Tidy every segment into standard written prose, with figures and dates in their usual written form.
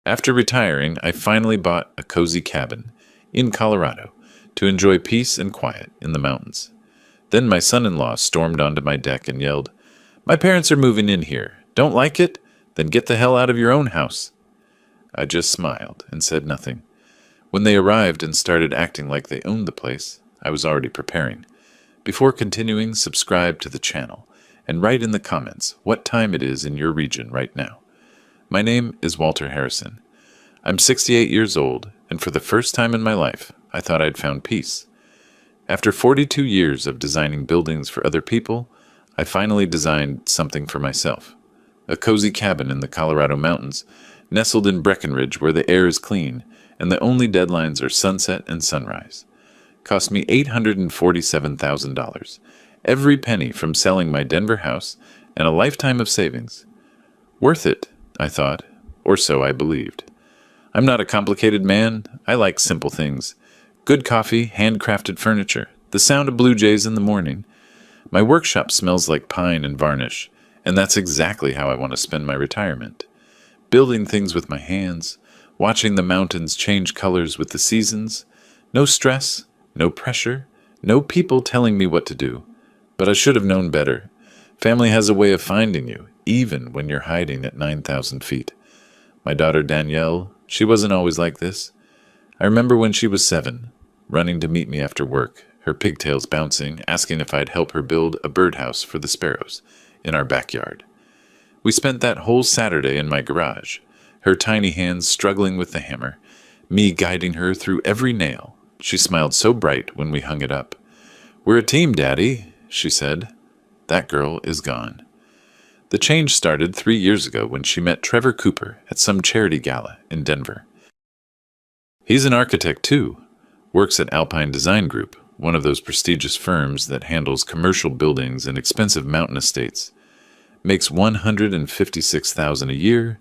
After retiring, I finally bought a cozy cabin in Colorado to enjoy peace and quiet in the mountains. Then my son-in-law stormed onto my deck and yelled, "My parents are moving in here. Don't like it? Then get the hell out of your own house." I just smiled and said nothing. When they arrived and started acting like they owned the place, I was already preparing. Before continuing, subscribe to the channel and write in the comments what time it is in your region right now. My name is Walter Harrison. I'm 68 years old, and for the first time in my life, I thought I'd found peace. After 42 years of designing buildings for other people, I finally designed something for myself. A cozy cabin in the Colorado mountains, nestled in Breckenridge where the air is clean, and the only deadlines are sunset and sunrise. Cost me $847,000, every penny from selling my Denver house and a lifetime of savings. Worth it, I thought, or so I believed. I'm not a complicated man. I like simple things. Good coffee, handcrafted furniture, the sound of blue jays in the morning. My workshop smells like pine and varnish, and that's exactly how I want to spend my retirement. Building things with my hands, watching the mountains change colors with the seasons. No stress, no pressure, no people telling me what to do. But I should have known better. Family has a way of finding you, even when you're hiding at 9,000 feet. My daughter Danielle, she wasn't always like this. I remember when she was 7, running to meet me after work, her pigtails bouncing, asking if I'd help her build a birdhouse for the sparrows in our backyard. We spent that whole Saturday in my garage, her tiny hands struggling with the hammer, me guiding her through every nail. She smiled so bright when we hung it up. "We're a team, Daddy," she said. That girl is gone. The change started 3 years ago when she met Trevor Cooper at some charity gala in Denver. He's an architect too, works at Alpine Design Group, one of those prestigious firms that handles commercial buildings and expensive mountain estates. Makes $156,000 a year,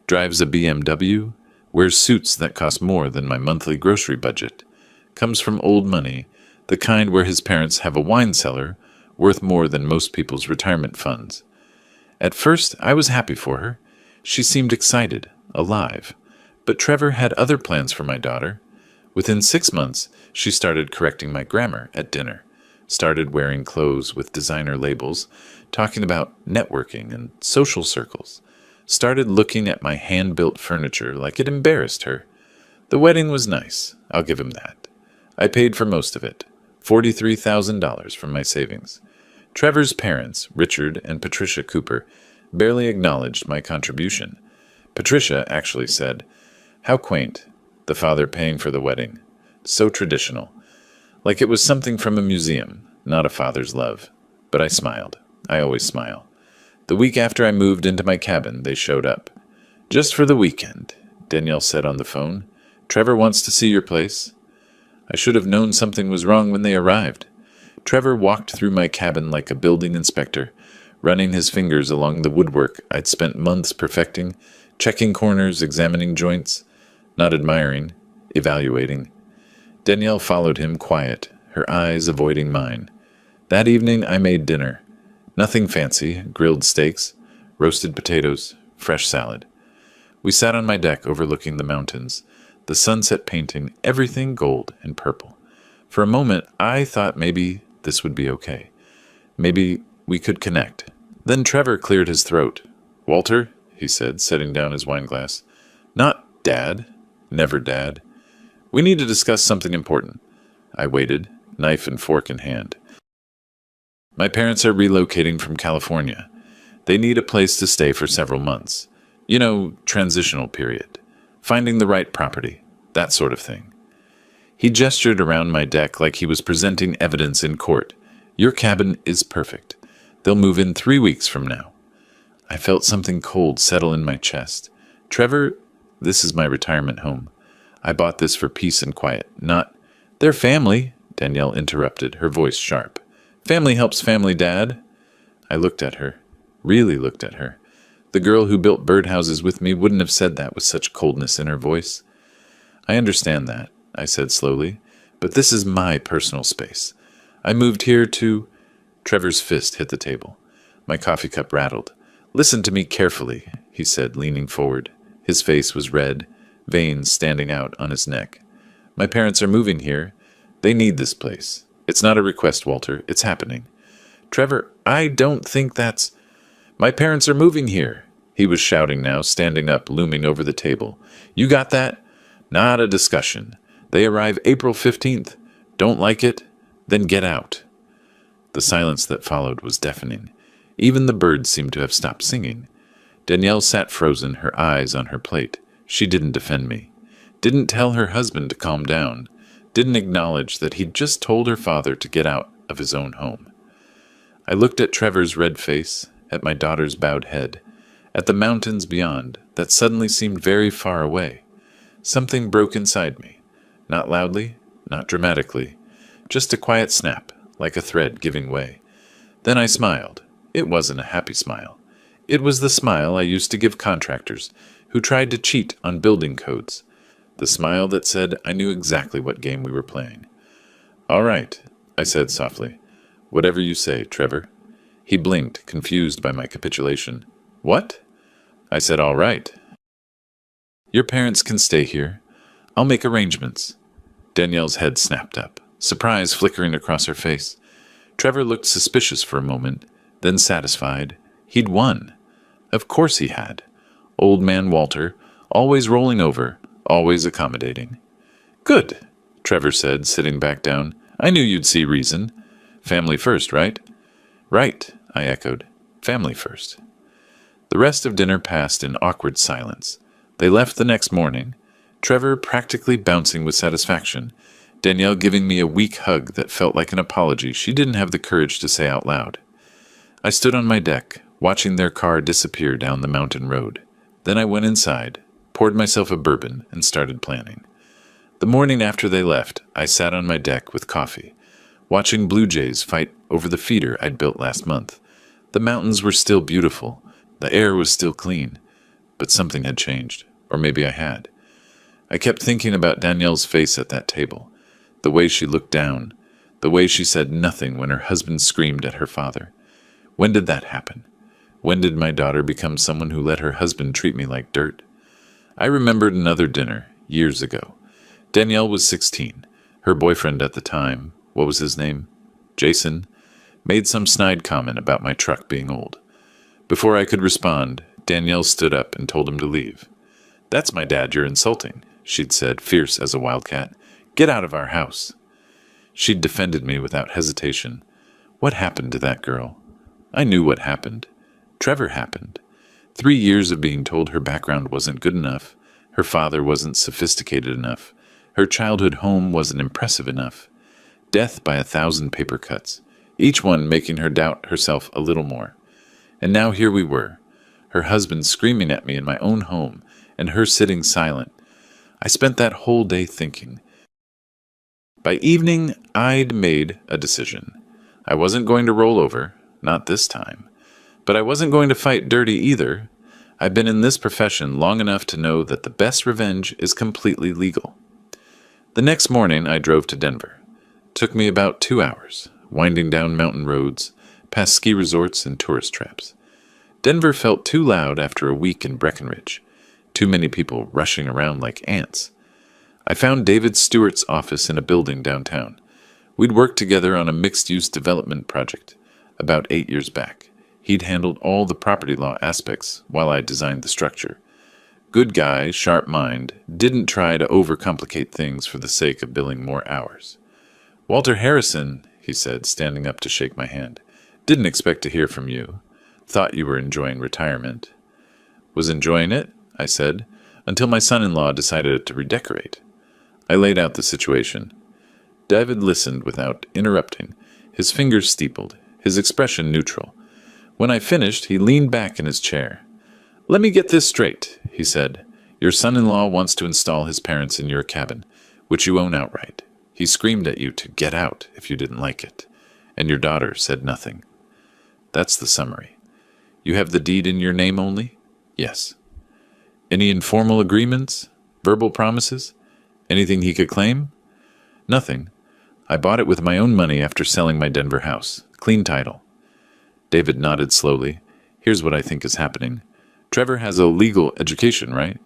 drives a BMW, wears suits that cost more than my monthly grocery budget, comes from old money, the kind where his parents have a wine cellar worth more than most people's retirement funds. At first, I was happy for her. She seemed excited, alive. But Trevor had other plans for my daughter. Within 6 months, she started correcting my grammar at dinner, started wearing clothes with designer labels, talking about networking and social circles, started looking at my hand-built furniture like it embarrassed her. The wedding was nice, I'll give him that. I paid for most of it, $43,000 from my savings. Trevor's parents, Richard and Patricia Cooper, barely acknowledged my contribution. Patricia actually said, "How quaint, the father paying for the wedding. So traditional. Like it was something from a museum, not a father's love." But I smiled. I always smile. The week after I moved into my cabin, they showed up. "Just for the weekend," Danielle said on the phone. "Trevor wants to see your place." I should have known something was wrong when they arrived. Trevor walked through my cabin like a building inspector, running his fingers along the woodwork I'd spent months perfecting, checking corners, examining joints, not admiring, evaluating. Danielle followed him quiet, her eyes avoiding mine. That evening I made dinner. Nothing fancy, grilled steaks, roasted potatoes, fresh salad. We sat on my deck overlooking the mountains, the sunset painting everything gold and purple. For a moment, I thought maybe this would be okay. Maybe we could connect. Then Trevor cleared his throat. "Walter," he said, setting down his wine glass. "Not Dad. Never Dad. We need to discuss something important." I waited, knife and fork in hand. "My parents are relocating from California. They need a place to stay for several months. You know, transitional period. Finding the right property. That sort of thing." He gestured around my deck like he was presenting evidence in court. "Your cabin is perfect. They'll move in 3 weeks from now." I felt something cold settle in my chest. "Trevor, this is my retirement home. I bought this for peace and quiet, not—" "Their family," Danielle interrupted, her voice sharp. "Family helps family, Dad." I looked at her, really looked at her. The girl who built birdhouses with me wouldn't have said that with such coldness in her voice. "I understand that," I said slowly, "but this is my personal space. I moved here to—" Trevor's fist hit the table. My coffee cup rattled. "Listen to me carefully," he said, leaning forward, His face was red, veins standing out on his neck. My parents are moving here. They need this place. It's not a request, Walter. It's happening. Trevor, I don't think that's... My parents are moving here. He was shouting now, standing up, looming over the table. You got that? Not a discussion. They arrive April 15th. Don't like it? Then get out. The silence that followed was deafening. Even the birds seemed to have stopped singing. Danielle sat frozen, her eyes on her plate. She didn't defend me. Didn't tell her husband to calm down. Didn't acknowledge that he'd just told her father to get out of his own home. I looked at Trevor's red face, at my daughter's bowed head, at the mountains beyond that suddenly seemed very far away. Something broke inside me. Not loudly, not dramatically, just a quiet snap, like a thread giving way. Then I smiled. It wasn't a happy smile. It was the smile I used to give contractors who tried to cheat on building codes. The smile that said I knew exactly what game we were playing. All right, I said softly. Whatever you say, Trevor. He blinked, confused by my capitulation. What? I said, all right. Your parents can stay here. I'll make arrangements. Danielle's head snapped up, surprise flickering across her face. Trevor looked suspicious for a moment, then satisfied. He'd won. Of course he had. Old man Walter, always rolling over, always accommodating. Good, Trevor said, sitting back down. I knew you'd see reason. Family first, right? Right, I echoed. Family first. The rest of dinner passed in awkward silence. They left the next morning, Trevor practically bouncing with satisfaction, Danielle giving me a weak hug that felt like an apology she didn't have the courage to say out loud. I stood on my deck, watching their car disappear down the mountain road. Then I went inside, poured myself a bourbon, and started planning. The morning after they left, I sat on my deck with coffee, watching blue jays fight over the feeder I'd built last month. The mountains were still beautiful. The air was still clean. But something had changed. Or maybe I had. I kept thinking about Danielle's face at that table. The way she looked down. The way she said nothing when her husband screamed at her father. When did that happen? When did my daughter become someone who let her husband treat me like dirt? I remembered another dinner, years ago. Danielle was 16. Her boyfriend at the time, what was his name? Jason, made some snide comment about my truck being old. Before I could respond, Danielle stood up and told him to leave. That's my dad you're insulting, she'd said, fierce as a wildcat. Get out of our house. She'd defended me without hesitation. What happened to that girl? I knew what happened. Trevor happened. 3 years of being told her background wasn't good enough, her father wasn't sophisticated enough, her childhood home wasn't impressive enough. Death by 1,000 paper cuts, each one making her doubt herself a little more. And now here we were, her husband screaming at me in my own home, and her sitting silent. I spent that whole day thinking. By evening, I'd made a decision. I wasn't going to roll over, not this time. But I wasn't going to fight dirty either. I've been in this profession long enough to know that the best revenge is completely legal. The next morning, I drove to Denver. It took me about 2 hours, winding down mountain roads, past ski resorts and tourist traps. Denver felt too loud after a week in Breckenridge. Too many people rushing around like ants. I found David Stewart's office in a building downtown. We'd worked together on a mixed-use development project about 8 years back. He'd handled all the property law aspects while I designed the structure. Good guy, sharp mind, didn't try to overcomplicate things for the sake of billing more hours. Walter Harrison, he said, standing up to shake my hand. Didn't expect to hear from you. Thought you were enjoying retirement. Was enjoying it, I said, until my son-in-law decided to redecorate. I laid out the situation. David listened without interrupting, his fingers steepled, his expression neutral. When I finished, he leaned back in his chair. Let me get this straight, he said. Your son-in-law wants to install his parents in your cabin, which you own outright. He screamed at you to get out if you didn't like it, and your daughter said nothing. That's the summary. You have the deed in your name only? Yes. Any informal agreements? Verbal promises? Anything he could claim? Nothing. I bought it with my own money after selling my Denver house. Clean title. David nodded slowly. Here's what I think is happening. Trevor has a legal education, right?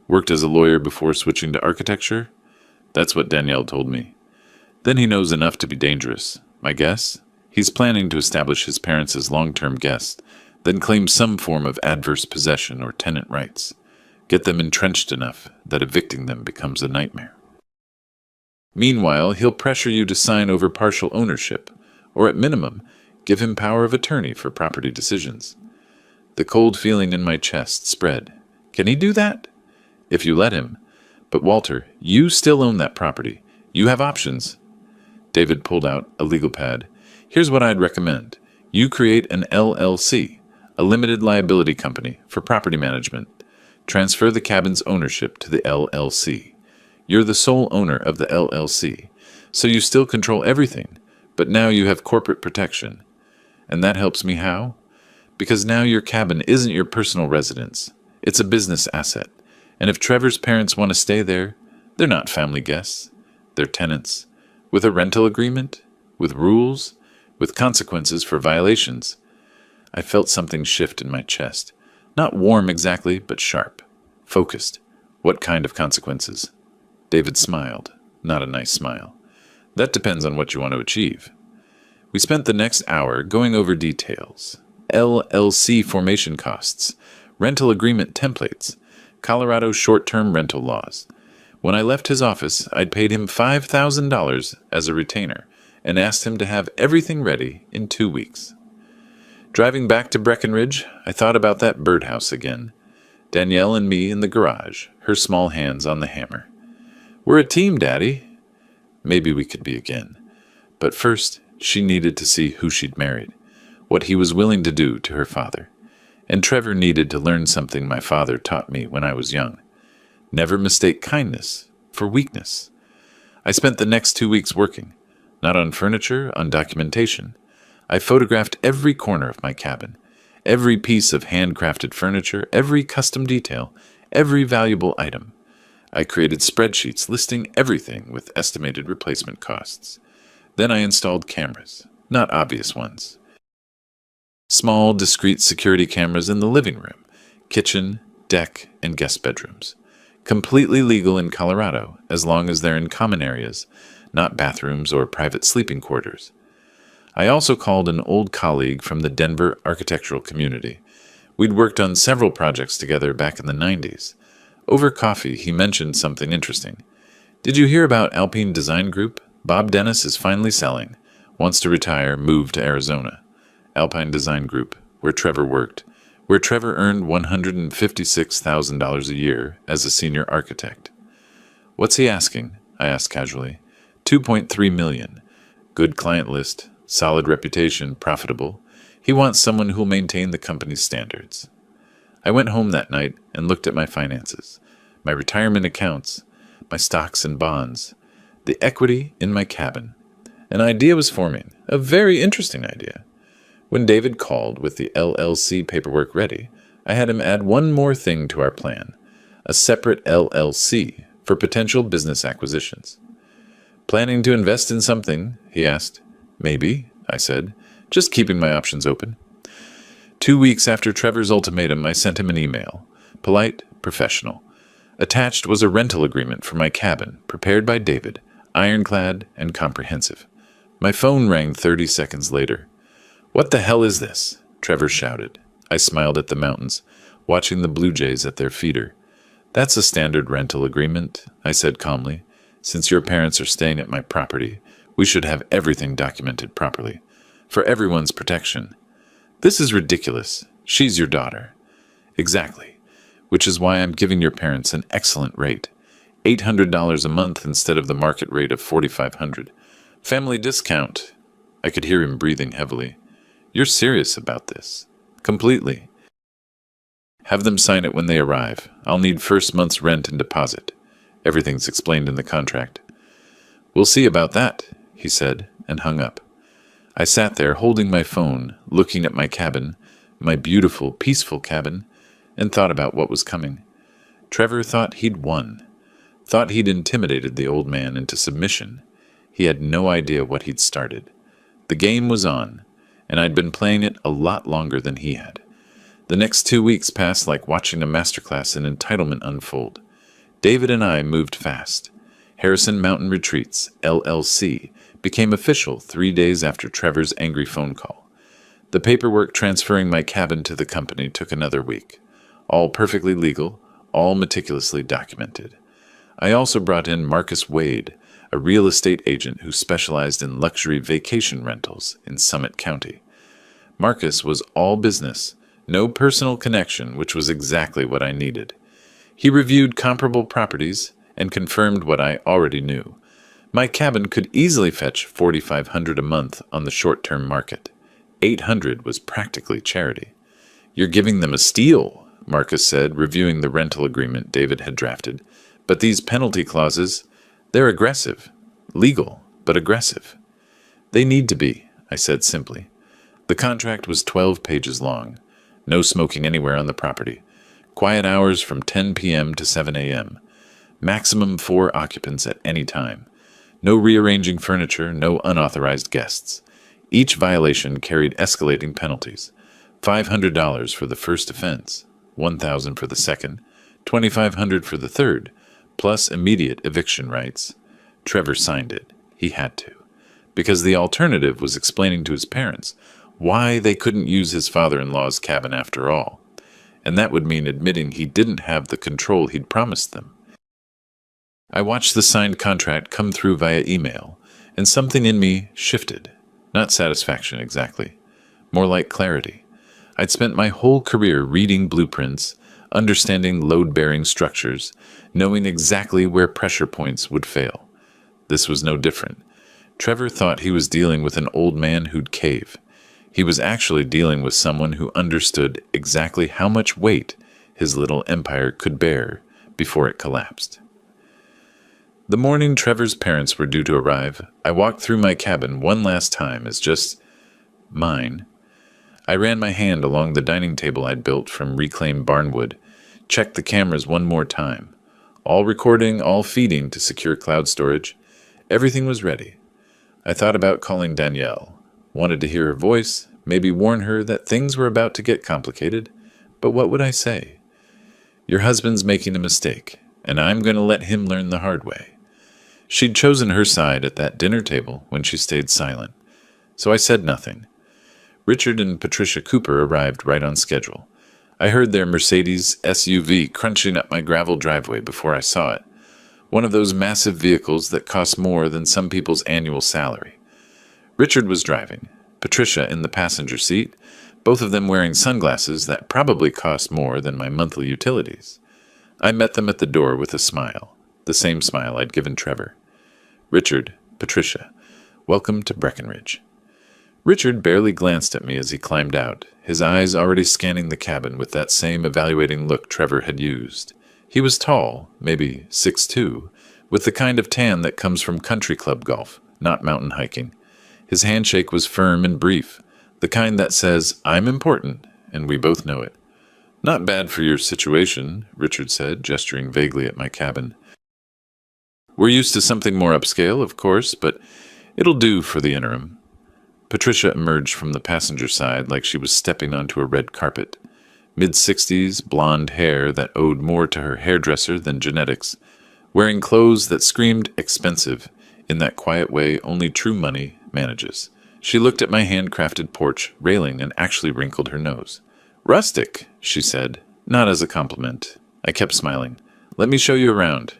Worked as a lawyer before switching to architecture? That's what Danielle told me. Then he knows enough to be dangerous. My guess? He's planning to establish his parents as long-term guests, then claim some form of adverse possession or tenant rights. Get them entrenched enough that evicting them becomes a nightmare. Meanwhile, he'll pressure you to sign over partial ownership, or at minimum, give him power of attorney for property decisions. The cold feeling in my chest spread. Can he do that? If you let him. But Walter, you still own that property. You have options. David pulled out a legal pad. Here's what I'd recommend. You create an LLC, a limited liability company, for property management. Transfer the cabin's ownership to the LLC. You're the sole owner of the LLC, so you still control everything, but now you have corporate protection. And that helps me how? Because now your cabin isn't your personal residence. It's a business asset. And if Trevor's parents want to stay there, they're not family guests. They're tenants. With a rental agreement, with rules, with consequences for violations. I felt something shift in my chest. Not warm exactly, but sharp. Focused. What kind of consequences? David smiled. Not a nice smile. That depends on what you want to achieve. We spent the next hour going over details. LLC formation costs, rental agreement templates, Colorado short-term rental laws. When I left his office, I'd paid him $5,000 as a retainer and asked him to have everything ready in 2 weeks. Driving back to Breckenridge, I thought about that birdhouse again. Danielle and me in the garage, her small hands on the hammer. We're a team, Daddy. Maybe we could be again. But first, she needed to see who she'd married, what he was willing to do to her father. And Trevor needed to learn something my father taught me when I was young. Never mistake kindness for weakness. I spent the next 2 weeks working, not on furniture, on documentation. I photographed every corner of my cabin, every piece of handcrafted furniture, every custom detail, every valuable item. I created spreadsheets listing everything with estimated replacement costs. Then I installed cameras, not obvious ones. Small, discreet security cameras in the living room, kitchen, deck, and guest bedrooms. Completely legal in Colorado, as long as they're in common areas, not bathrooms or private sleeping quarters. I also called an old colleague from the Denver architectural community. We'd worked on several projects together back in the 90s. Over coffee, he mentioned something interesting. Did you hear about Alpine Design Group? Bob Dennis is finally selling. Wants to retire, move to Arizona. Alpine Design Group, where Trevor worked, where Trevor earned $156,000 a year as a senior architect. What's he asking? I asked casually. $2.3 million. Good client list, solid reputation, profitable. He wants someone who'll maintain the company's standards. I went home that night and looked at my finances, my retirement accounts, my stocks and bonds, the equity in my cabin. An idea was forming, a very interesting idea. When David called with the LLC paperwork ready, I had him add one more thing to our plan, a separate LLC for potential business acquisitions. Planning to invest in something, he asked. Maybe, I said, just keeping my options open. 2 weeks after Trevor's ultimatum, I sent him an email. Polite, professional. Attached was a rental agreement for my cabin, prepared by David, ironclad and comprehensive. My phone rang 30 seconds later. "What the hell is this?" Trevor shouted. I smiled at the mountains, watching the blue jays at their feeder. "That's a standard rental agreement," I said calmly. "Since your parents are staying at my property, we should have everything documented properly. For everyone's protection." "This is ridiculous. She's your daughter." "Exactly. Which is why I'm giving your parents an excellent rate. $800 a month instead of the market rate of $4,500. Family discount." I could hear him breathing heavily. "You're serious about this?" "Completely." "Have them sign it when they arrive. I'll need first month's rent and deposit. Everything's explained in the contract." "We'll see about that," he said, and hung up. I sat there holding my phone, looking at my cabin, my beautiful, peaceful cabin, and thought about what was coming. Trevor thought he'd won, thought he'd intimidated the old man into submission. He had no idea what he'd started. The game was on, and I'd been playing it a lot longer than he had. The next 2 weeks passed like watching a masterclass in entitlement unfold. David and I moved fast. Harrison Mountain Retreats, LLC, became official 3 days after Trevor's angry phone call. The paperwork transferring my cabin to the company took another week. All perfectly legal, all meticulously documented. I also brought in Marcus Wade, a real estate agent who specialized in luxury vacation rentals in Summit County. Marcus was all business, no personal connection, which was exactly what I needed. He reviewed comparable properties and confirmed what I already knew. My cabin could easily fetch $4,500 a month on the short-term market. $800 was practically charity. "You're giving them a steal," Marcus said, reviewing the rental agreement David had drafted. "But these penalty clauses, they're aggressive. Legal, but aggressive." "They need to be," I said simply. The contract was 12 pages long. No smoking anywhere on the property. Quiet hours from 10 p.m. to 7 a.m. Maximum 4 occupants at any time. No rearranging furniture, no unauthorized guests. Each violation carried escalating penalties. $500 for the first offense, $1,000 for the second, $2,500 for the third, plus immediate eviction rights. Trevor signed it. He had to. Because the alternative was explaining to his parents why they couldn't use his father-in-law's cabin after all. And that would mean admitting he didn't have the control he'd promised them. I watched the signed contract come through via email, and something in me shifted. Not satisfaction exactly. More like clarity. I'd spent my whole career reading blueprints, understanding load-bearing structures, knowing exactly where pressure points would fail. This was no different. Trevor thought he was dealing with an old man who'd cave. He was actually dealing with someone who understood exactly how much weight his little empire could bear before it collapsed. The morning Trevor's parents were due to arrive, I walked through my cabin one last time as just mine. I ran my hand along the dining table I'd built from reclaimed barnwood, checked the cameras one more time. All recording, all feeding to secure cloud storage. Everything was ready. I thought about calling Danielle. Wanted to hear her voice, maybe warn her that things were about to get complicated. But what would I say? "Your husband's making a mistake, and I'm going to let him learn the hard way." She'd chosen her side at that dinner table when she stayed silent. So I said nothing. Richard and Patricia Cooper arrived right on schedule. I heard their Mercedes SUV crunching up my gravel driveway before I saw it. One of those massive vehicles that cost more than some people's annual salary. Richard was driving, Patricia in the passenger seat, both of them wearing sunglasses that probably cost more than my monthly utilities. I met them at the door with a smile, the same smile I'd given Trevor. "Richard, Patricia, welcome to Breckenridge." Richard barely glanced at me as he climbed out, his eyes already scanning the cabin with that same evaluating look Trevor had used. He was tall, maybe 6'2", with the kind of tan that comes from country club golf, not mountain hiking. His handshake was firm and brief, the kind that says, "I'm important," and we both know it. "Not bad for your situation," Richard said, gesturing vaguely at my cabin. "We're used to something more upscale, of course, but it'll do for the interim." Patricia emerged from the passenger side like she was stepping onto a red carpet. Mid-60s, blonde hair that owed more to her hairdresser than genetics, wearing clothes that screamed expensive in that quiet way only true money manages. She looked at my handcrafted porch railing and actually wrinkled her nose. "Rustic," she said, not as a compliment. I kept smiling. "Let me show you around."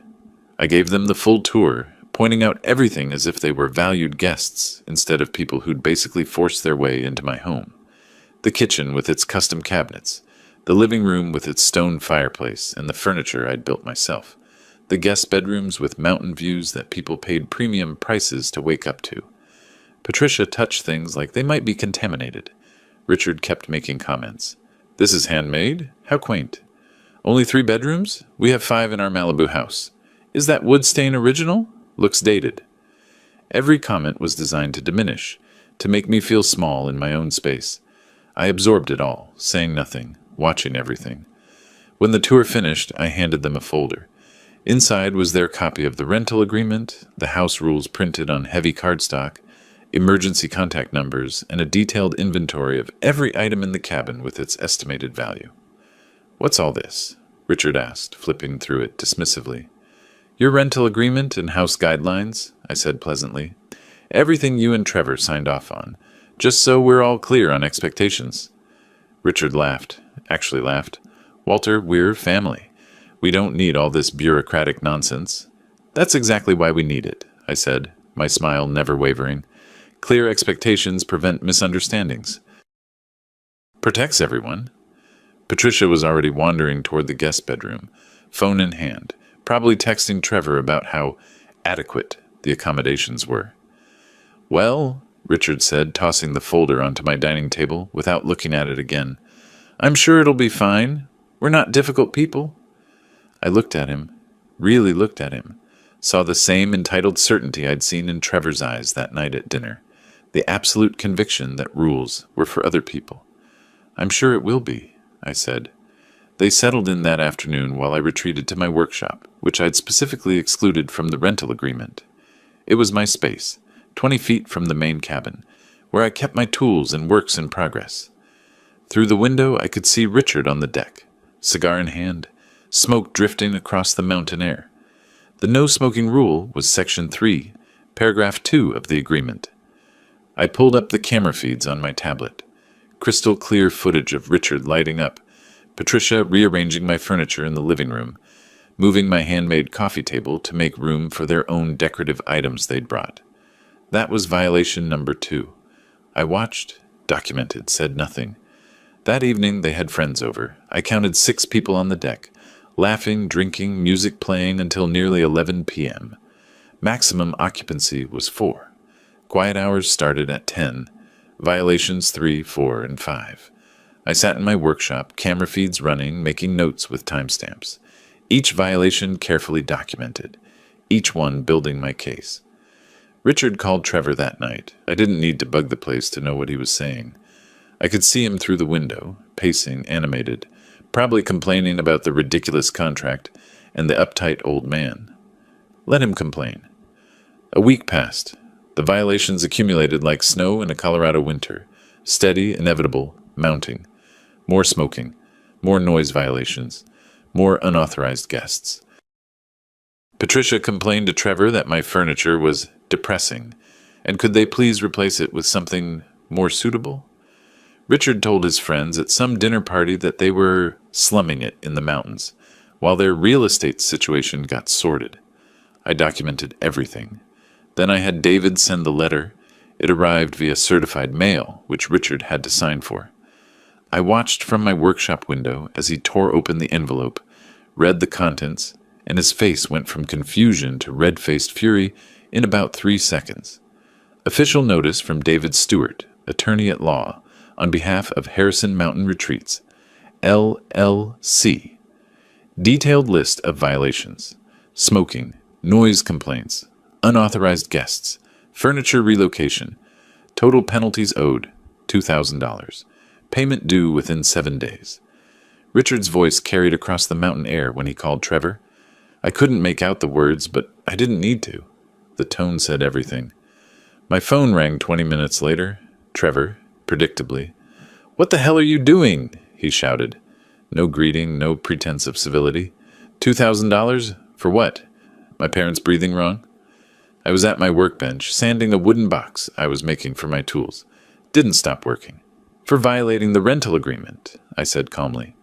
I gave them the full tour, pointing out everything as if they were valued guests instead of people who'd basically forced their way into my home. The kitchen with its custom cabinets, the living room with its stone fireplace and the furniture I'd built myself, the guest bedrooms with mountain views that people paid premium prices to wake up to. Patricia touched things like they might be contaminated. Richard kept making comments. "This is handmade? How quaint. Only 3 bedrooms? We have 5 in our Malibu house. Is that wood stain original? Looks dated." Every comment was designed to diminish, to make me feel small in my own space. I absorbed it all, saying nothing, watching everything. When the tour finished, I handed them a folder. Inside was their copy of the rental agreement, the house rules printed on heavy cardstock, emergency contact numbers, and a detailed inventory of every item in the cabin with its estimated value. "What's all this?" Richard asked, flipping through it dismissively. Your rental agreement and house guidelines, I said pleasantly. Everything you and Trevor signed off on, just so we're all clear on expectations. Richard laughed, actually laughed. Walter, we're family. We don't need all this bureaucratic nonsense. That's exactly why we need it, I said, my smile never wavering. Clear expectations prevent misunderstandings. Protects everyone. Patricia was already wandering toward the guest bedroom, phone in hand, probably texting Trevor about how adequate the accommodations were. Well, Richard said, tossing the folder onto my dining table without looking at it again, I'm sure it'll be fine. We're not difficult people. I looked at him, really looked at him, saw the same entitled certainty I'd seen in Trevor's eyes that night at dinner, the absolute conviction that rules were for other people. I'm sure it will be, I said. They settled in that afternoon while I retreated to my workshop, which I'd specifically excluded from the rental agreement. It was my space, 20 feet from the main cabin, where I kept my tools and works in progress. Through the window I could see Richard on the deck, cigar in hand, smoke drifting across the mountain air. The no-smoking rule was Section 3, Paragraph 2 of the agreement. I pulled up the camera feeds on my tablet. Crystal clear footage of Richard lighting up, Patricia rearranging my furniture in the living room, moving my handmade coffee table to make room for their own decorative items they'd brought. That was violation number 2. I watched, documented, said nothing. That evening they had friends over. I counted 6 people on the deck, laughing, drinking, music playing until nearly 11 p.m. Maximum occupancy was 4. Quiet hours started at 10. Violations 3, 4, and 5. I sat in my workshop, camera feeds running, making notes with timestamps. Each violation carefully documented, each one building my case. Richard called Trevor that night. I didn't need to bug the place to know what he was saying. I could see him through the window, pacing, animated, probably complaining about the ridiculous contract and the uptight old man. Let him complain. A week passed. The violations accumulated like snow in a Colorado winter, steady, inevitable, mounting. More smoking, more noise violations, more unauthorized guests. Patricia complained to Trevor that my furniture was depressing, and could they please replace it with something more suitable? Richard told his friends at some dinner party that they were slumming it in the mountains, while their real estate situation got sorted. I documented everything. Then I had David send the letter. It arrived via certified mail, which Richard had to sign for. I watched from my workshop window as he tore open the envelope, read the contents, and his face went from confusion to red-faced fury in about 3 seconds. Official notice from David Stewart, attorney at law, on behalf of Harrison Mountain Retreats, LLC. Detailed list of violations: smoking, noise complaints, unauthorized guests, furniture relocation, total penalties owed, $2,000. Payment due within 7 days. Richard's voice carried across the mountain air when he called Trevor. I couldn't make out the words, but I didn't need to. The tone said everything. My phone rang 20 minutes later. Trevor, predictably. "What the hell are you doing?" he shouted. No greeting, no pretense of civility. $2,000? For what? My parents breathing wrong? I was at my workbench, sanding a wooden box I was making for my tools. Didn't stop working. For violating the rental agreement, I said calmly.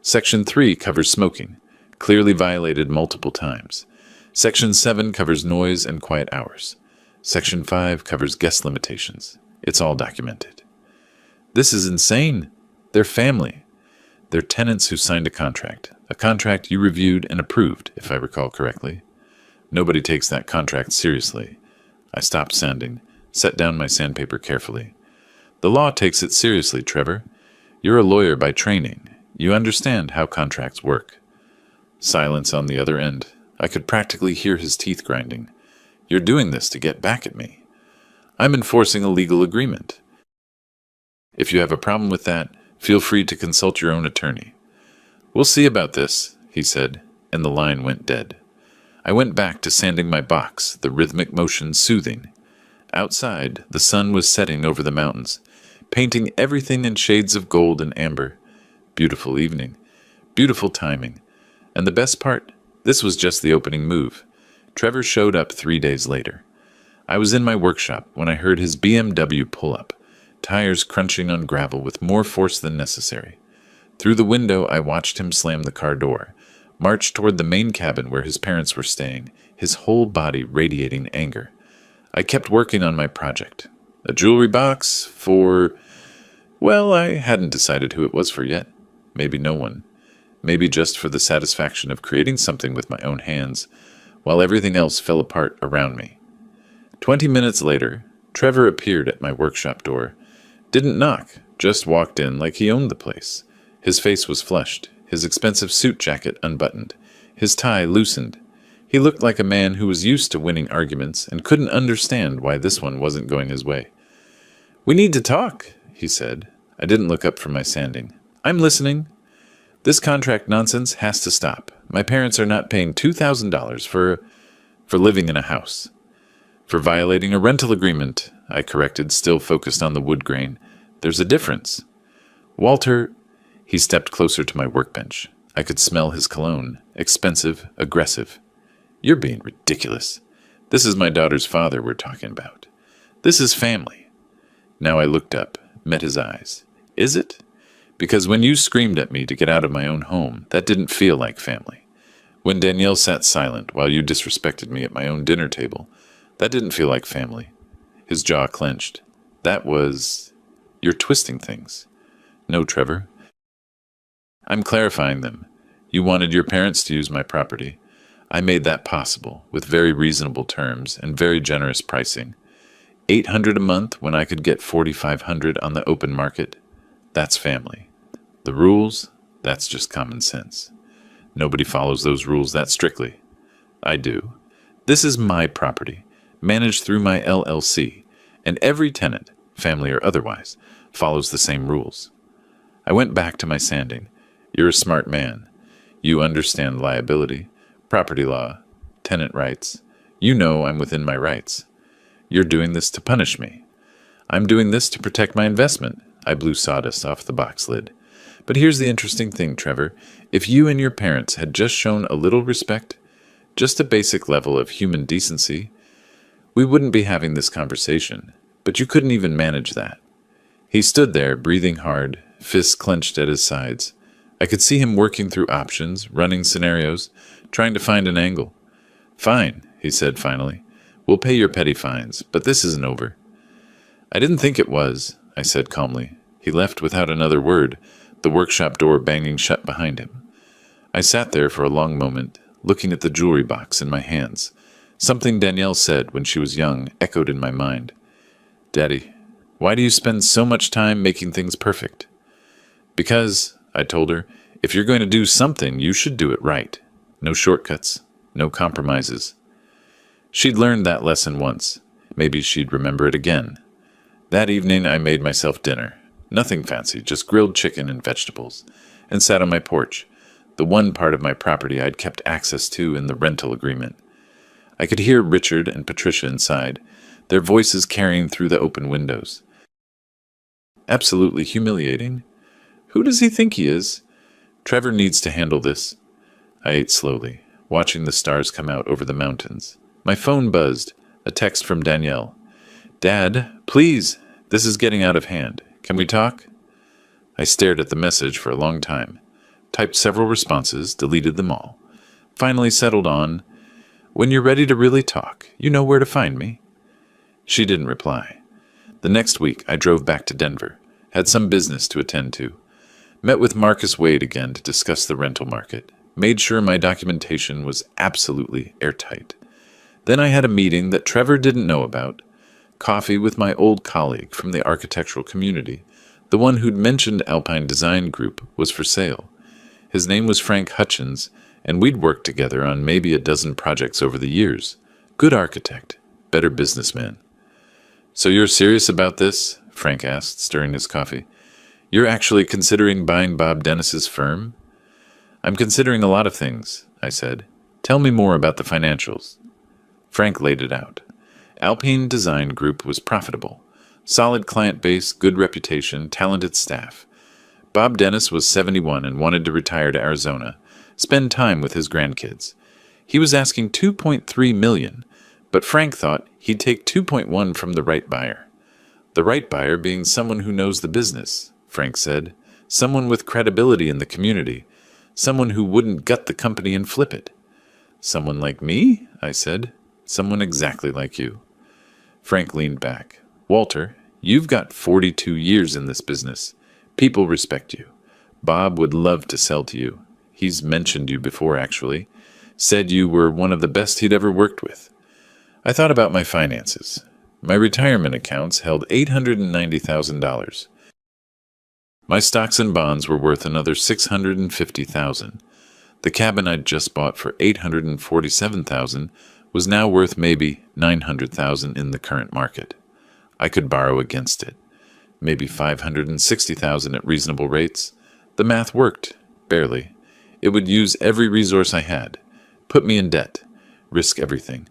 Section 3 covers smoking, clearly violated multiple times. Section 7 covers noise and quiet hours. Section 5 covers guest limitations. It's all documented. This is insane. They're family. They're tenants who signed a contract you reviewed and approved, if I recall correctly. Nobody takes that contract seriously. I stopped sanding, set down my sandpaper carefully. The law takes it seriously, Trevor. You're a lawyer by training. You understand how contracts work. Silence on the other end. I could practically hear his teeth grinding. You're doing this to get back at me. I'm enforcing a legal agreement. If you have a problem with that, feel free to consult your own attorney. We'll see about this, he said, and the line went dead. I went back to sanding my box, the rhythmic motion soothing. Outside, the sun was setting over the mountains, painting everything in shades of gold and amber. Beautiful evening. Beautiful timing. And the best part? This was just the opening move. Trevor showed up 3 days later. I was in my workshop when I heard his BMW pull up, tires crunching on gravel with more force than necessary. Through the window, I watched him slam the car door, march toward the main cabin where his parents were staying, his whole body radiating anger. I kept working on my project. A jewelry box for... Well, I hadn't decided who it was for yet. Maybe no one. Maybe just for the satisfaction of creating something with my own hands, while everything else fell apart around me. 20 minutes later, Trevor appeared at my workshop door. Didn't knock, just walked in like he owned the place. His face was flushed, his expensive suit jacket unbuttoned, his tie loosened. He looked like a man who was used to winning arguments and couldn't understand why this one wasn't going his way. "We need to talk," he said. I didn't look up from my sanding. "I'm listening." "This contract nonsense has to stop. My parents are not paying $2,000 for living in a house." "For violating a rental agreement," I corrected, still focused on the wood grain. "There's a difference." "Walter..." He stepped closer to my workbench. I could smell his cologne. Expensive, aggressive. "You're being ridiculous. This is my daughter's father we're talking about. This is family." Now I looked up, met his eyes. "Is it? Because when you screamed at me to get out of my own home, that didn't feel like family. When Danielle sat silent while you disrespected me at my own dinner table, that didn't feel like family." His jaw clenched. "That was... You're twisting things." "No, Trevor. I'm clarifying them. You wanted your parents to use my property. I made that possible, with very reasonable terms and very generous pricing. $800 a month when I could get $4,500 on the open market. That's family. The rules, that's just common sense. Nobody follows those rules that strictly. I do. This is my property, managed through my LLC, and every tenant, family or otherwise, follows the same rules." I went back to my sanding. "You're a smart man. You understand liability, property law, tenant rights. You know I'm within my rights. You're doing this to punish me. I'm doing this to protect my investment." I blew sawdust off the box lid. "But here's the interesting thing, Trevor. If you and your parents had just shown a little respect, just a basic level of human decency, we wouldn't be having this conversation. But you couldn't even manage that." He stood there, breathing hard, fists clenched at his sides. I could see him working through options, running scenarios, trying to find an angle. "Fine," he said finally. "We'll pay your petty fines, but this isn't over." "I didn't think it was," I said calmly. He left without another word, the workshop door banging shut behind him. I sat there for a long moment, looking at the jewelry box in my hands. Something Danielle said when she was young echoed in my mind. "Daddy, why do you spend so much time making things perfect?" "Because," I told her, "if you're going to do something, you should do it right. No shortcuts, no compromises." She'd learned that lesson once. Maybe she'd remember it again. That evening I made myself dinner. Nothing fancy, just grilled chicken and vegetables, and sat on my porch, the one part of my property I'd kept access to in the rental agreement. I could hear Richard and Patricia inside, their voices carrying through the open windows. Absolutely humiliating. Who does he think he is? Trevor needs to handle this. I ate slowly, watching the stars come out over the mountains. My phone buzzed, a text from Danielle. "Dad, please, this is getting out of hand. Can we talk?" I stared at the message for a long time, typed several responses, deleted them all. Finally settled on, "When you're ready to really talk, you know where to find me." She didn't reply. The next week I drove back to Denver, had some business to attend to. Met with Marcus Wade again to discuss the rental market. Made sure my documentation was absolutely airtight. Then I had a meeting that Trevor didn't know about. Coffee with my old colleague from the architectural community. The one who'd mentioned Alpine Design Group was for sale. His name was Frank Hutchins, and we'd worked together on maybe a dozen projects over the years. Good architect, better businessman. "So you're serious about this?" Frank asked, stirring his coffee. "You're actually considering buying Bob Dennis's firm?" "I'm considering a lot of things," I said. "Tell me more about the financials." Frank laid it out. Alpine Design Group was profitable. Solid client base, good reputation, talented staff. Bob Dennis was 71 and wanted to retire to Arizona. spend time with his grandkids. He was asking $2.3 million, but Frank thought he'd take 2.1 from the right buyer. The right buyer being someone who knows the business, Frank said, someone with credibility in the community, someone who wouldn't gut the company and flip it. Someone like me? I said. Someone exactly like you. Frank leaned back. Walter, you've got 42 years in this business. People respect you. Bob would love to sell to you. He's mentioned you before, actually. Said you were one of the best he'd ever worked with. I thought about my finances. My retirement accounts held $890,000. My stocks and bonds were worth another $650,000. The cabin I'd just bought for $847,000 was now worth maybe $900,000 in the current market. I could borrow against it. Maybe $560,000 at reasonable rates. The math worked, barely. It would use every resource I had, put me in debt, risk everything.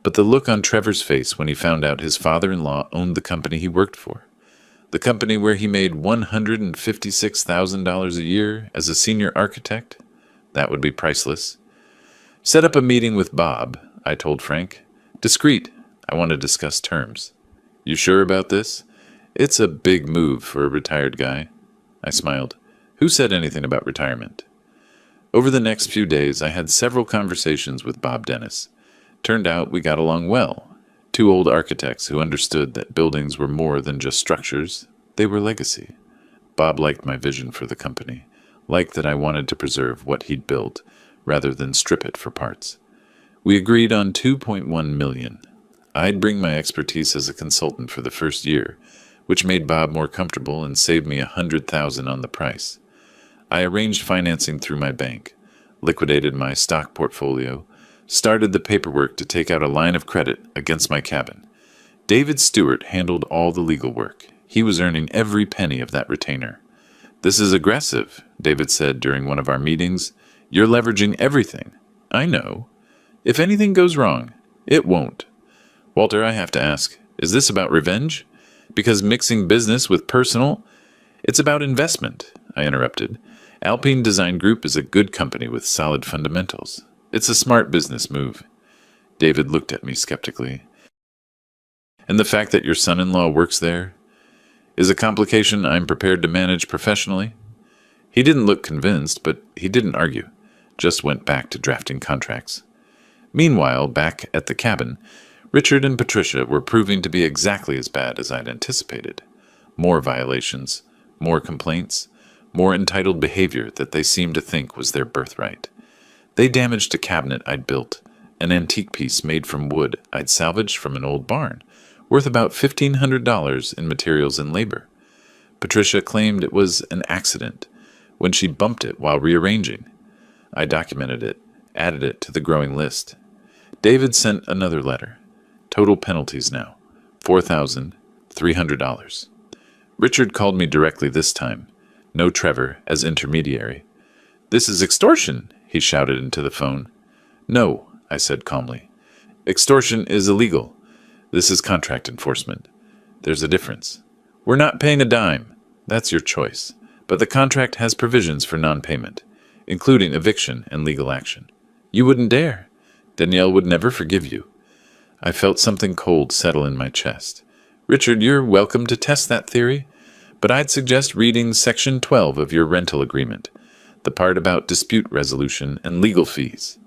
But the look on Trevor's face when he found out his father-in-law owned the company he worked for, the company where he made $156,000 a year as a senior architect, that would be priceless. Set up a meeting with Bob, I told Frank. Discreet. I want to discuss terms. You sure about this? It's a big move for a retired guy. I smiled. Who said anything about retirement? Over the next few days, I had several conversations with Bob Dennis. Turned out we got along well. Two old architects who understood that buildings were more than just structures. They were legacy. Bob liked my vision for the company, liked that I wanted to preserve what he'd built, rather than strip it for parts. We agreed on $2.1 million. I'd bring my expertise as a consultant for the first year, which made Bob more comfortable and saved me $100,000 on the price. I arranged financing through my bank, liquidated my stock portfolio, started the paperwork to take out a line of credit against my cabin. David Stewart handled all the legal work. He was earning every penny of that retainer. This is aggressive, David said during one of our meetings. You're leveraging everything. I know. If anything goes wrong, it won't. Walter, I have to ask, is this about revenge? Because mixing business with personal? It's about investment, I interrupted. Alpine Design Group is a good company with solid fundamentals. It's a smart business move. David looked at me skeptically. And the fact that your son-in-law works there is a complication I'm prepared to manage professionally? He didn't look convinced, but he didn't argue, just went back to drafting contracts. Meanwhile, back at the cabin, Richard and Patricia were proving to be exactly as bad as I'd anticipated. More violations, more complaints, more entitled behavior that they seemed to think was their birthright. They damaged a cabinet I'd built, an antique piece made from wood I'd salvaged from an old barn, worth about $1,500 in materials and labor. Patricia claimed it was an accident when she bumped it while rearranging. I documented it, added it to the growing list. David sent another letter. Total penalties now, $4,300. Richard called me directly this time. No Trevor as intermediary. This is extortion, he shouted into the phone. No, I said calmly. Extortion is illegal. This is contract enforcement. There's a difference. We're not paying a dime. That's your choice. But the contract has provisions for non-payment, including eviction and legal action. You wouldn't dare. Danielle would never forgive you. I felt something cold settle in my chest. Richard, you're welcome to test that theory, but I'd suggest reading Section 12 of your rental agreement, the part about dispute resolution and legal fees.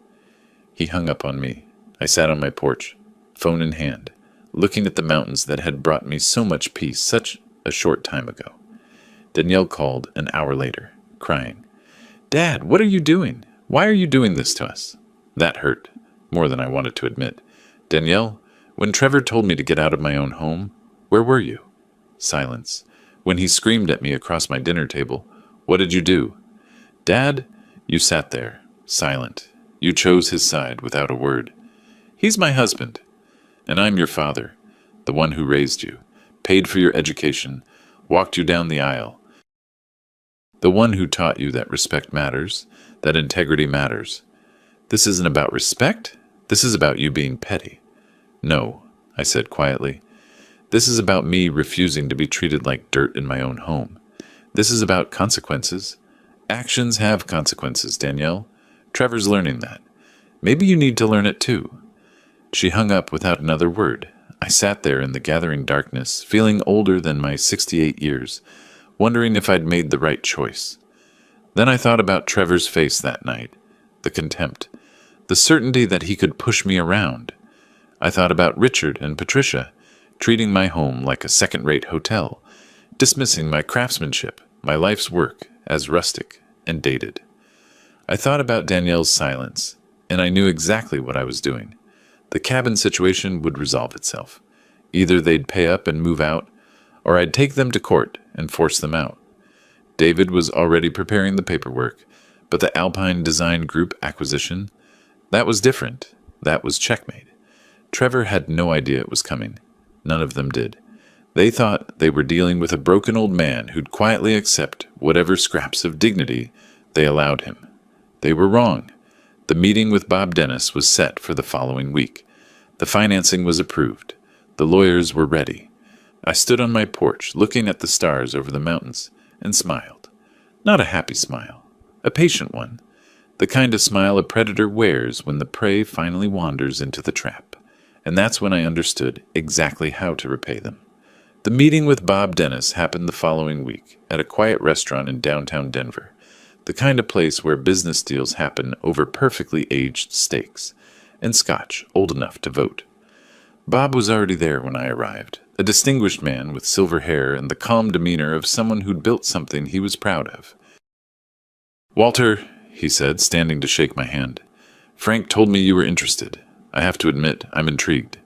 He hung up on me. I sat on my porch, phone in hand, looking at the mountains that had brought me so much peace such a short time ago. Danielle called an hour later, crying. Dad, what are you doing? Why are you doing this to us? That hurt, more than I wanted to admit. Danielle, when Trevor told me to get out of my own home, where were you? Silence. When he screamed at me across my dinner table, what did you do? Dad, you sat there, silent. You chose his side without a word. He's my husband, and I'm your father, the one who raised you, paid for your education, walked you down the aisle, the one who taught you that respect matters, that integrity matters. This isn't about respect. This is about you being petty. No, I said quietly. This is about me refusing to be treated like dirt in my own home. This is about consequences. Actions have consequences, Danielle. Trevor's learning that. Maybe you need to learn it too." She hung up without another word. I sat there in the gathering darkness, feeling older than my 68 years, wondering if I'd made the right choice. Then I thought about Trevor's face that night, the contempt, the certainty that he could push me around. I thought about Richard and Patricia, treating my home like a second-rate hotel, dismissing my craftsmanship, my life's work, as rustic and dated. I thought about Danielle's silence, and I knew exactly what I was doing. The cabin situation would resolve itself. Either they'd pay up and move out, or I'd take them to court and force them out. David was already preparing the paperwork, but the Alpine Design Group acquisition, that was different. That was checkmate. Trevor had no idea it was coming. None of them did. They thought they were dealing with a broken old man who'd quietly accept whatever scraps of dignity they allowed him. They were wrong. The meeting with Bob Dennis was set for the following week. The financing was approved. The lawyers were ready. I stood on my porch, looking at the stars over the mountains, and smiled. Not a happy smile, a patient one. The kind of smile a predator wears when the prey finally wanders into the trap. And that's when I understood exactly how to repay them. The meeting with Bob Dennis happened the following week at a quiet restaurant in downtown Denver, the kind of place where business deals happen over perfectly aged steaks, and scotch old enough to vote. Bob was already there when I arrived, a distinguished man with silver hair and the calm demeanor of someone who'd built something he was proud of. "Walter," he said, standing to shake my hand, "Frank told me you were interested. I have to admit, I'm intrigued."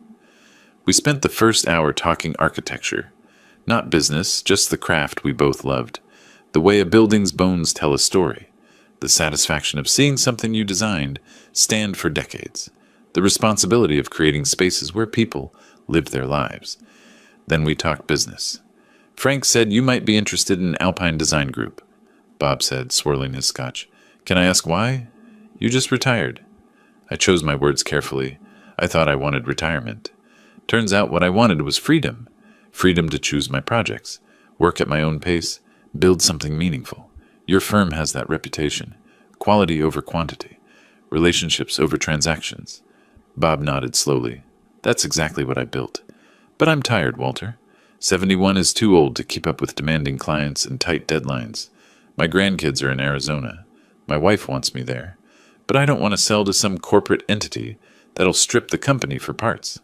We spent the first hour talking architecture. Not business, just the craft we both loved. The way a building's bones tell a story. The satisfaction of seeing something you designed stand for decades. The responsibility of creating spaces where people live their lives. Then we talked business. "Frank said you might be interested in Alpine Design Group," Bob said, swirling his scotch. "Can I ask why? You just retired." I chose my words carefully. I thought I wanted retirement. Turns out what I wanted was freedom. Freedom to choose my projects, work at my own pace, build something meaningful. Your firm has that reputation. Quality over quantity. Relationships over transactions. Bob nodded slowly. "That's exactly what I built. But I'm tired, Walter. 71 is too old to keep up with demanding clients and tight deadlines. My grandkids are in Arizona. My wife wants me there. But I don't want to sell to some corporate entity that'll strip the company for parts."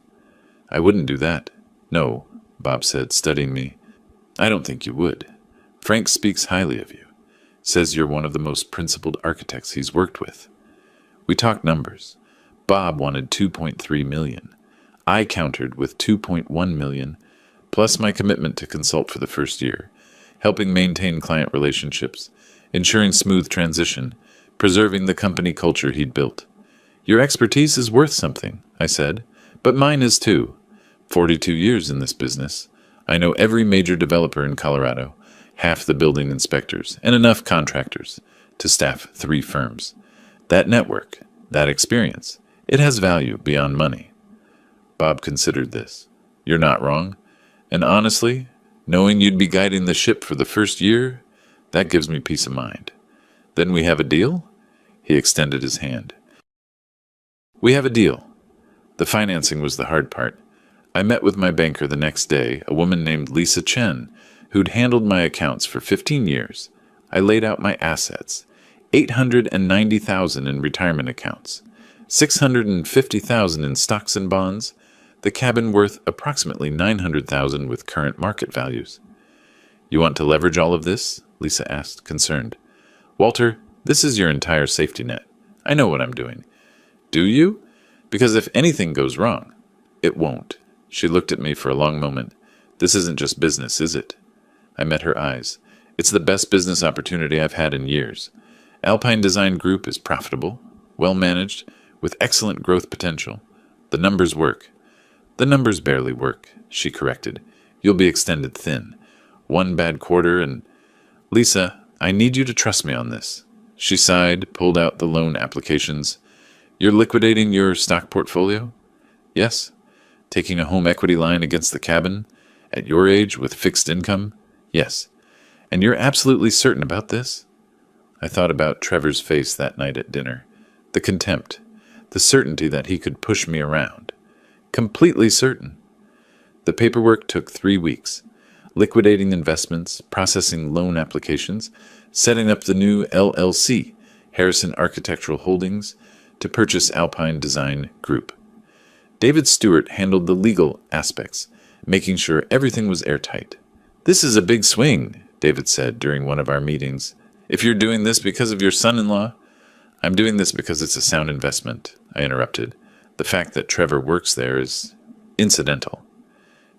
"I wouldn't do that." "No," Bob said, studying me. "I don't think you would. Frank speaks highly of you. Says you're one of the most principled architects he's worked with." We talked numbers. Bob wanted $2.3 million. I countered with $2.1 million, plus my commitment to consult for the first year, helping maintain client relationships, ensuring smooth transition, preserving the company culture he'd built. "Your expertise is worth something," I said, "but mine is too. 42 years in this business. I know every major developer in Colorado, half the building inspectors, and enough contractors to staff 3 firms. That network, that experience, it has value beyond money." Bob considered this. "You're not wrong. And honestly, knowing you'd be guiding the ship for the first year, that gives me peace of mind. Then we have a deal?" He extended his hand. "We have a deal. The financing was the hard part. I met with my banker the next day, a woman named Lisa Chen, who'd handled my accounts for 15 years. I laid out my assets, $890,000 in retirement accounts, $650,000 in stocks and bonds, the cabin worth approximately $900,000 with current market values." "You want to leverage all of this?" Lisa asked, concerned. "Walter, this is your entire safety net. I know what I'm doing." "Do you? Because if anything goes wrong—" "It won't." She looked at me for a long moment. "This isn't just business, is it?" I met her eyes. "It's the best business opportunity I've had in years. Alpine Design Group is profitable, well-managed, with excellent growth potential. The numbers work." "The numbers barely work," she corrected. "You'll be extended thin. 1 bad quarter and—" "Lisa, I need you to trust me on this." She sighed, pulled out the loan applications. "You're liquidating your stock portfolio?" "Yes." "Taking a home equity line against the cabin? At your age, with fixed income?" "Yes." "And you're absolutely certain about this?" I thought about Trevor's face that night at dinner. The contempt, the certainty that he could push me around. Completely certain. The paperwork took 3 weeks. Liquidating investments, processing loan applications, setting up the new LLC, Harrison Architectural Holdings, to purchase Alpine Design Group. David Stewart handled the legal aspects, making sure everything was airtight. "This is a big swing," David said during one of our meetings. "If you're doing this because of your son-in-law—" "I'm doing this because it's a sound investment," I interrupted. "The fact that Trevor works there is incidental."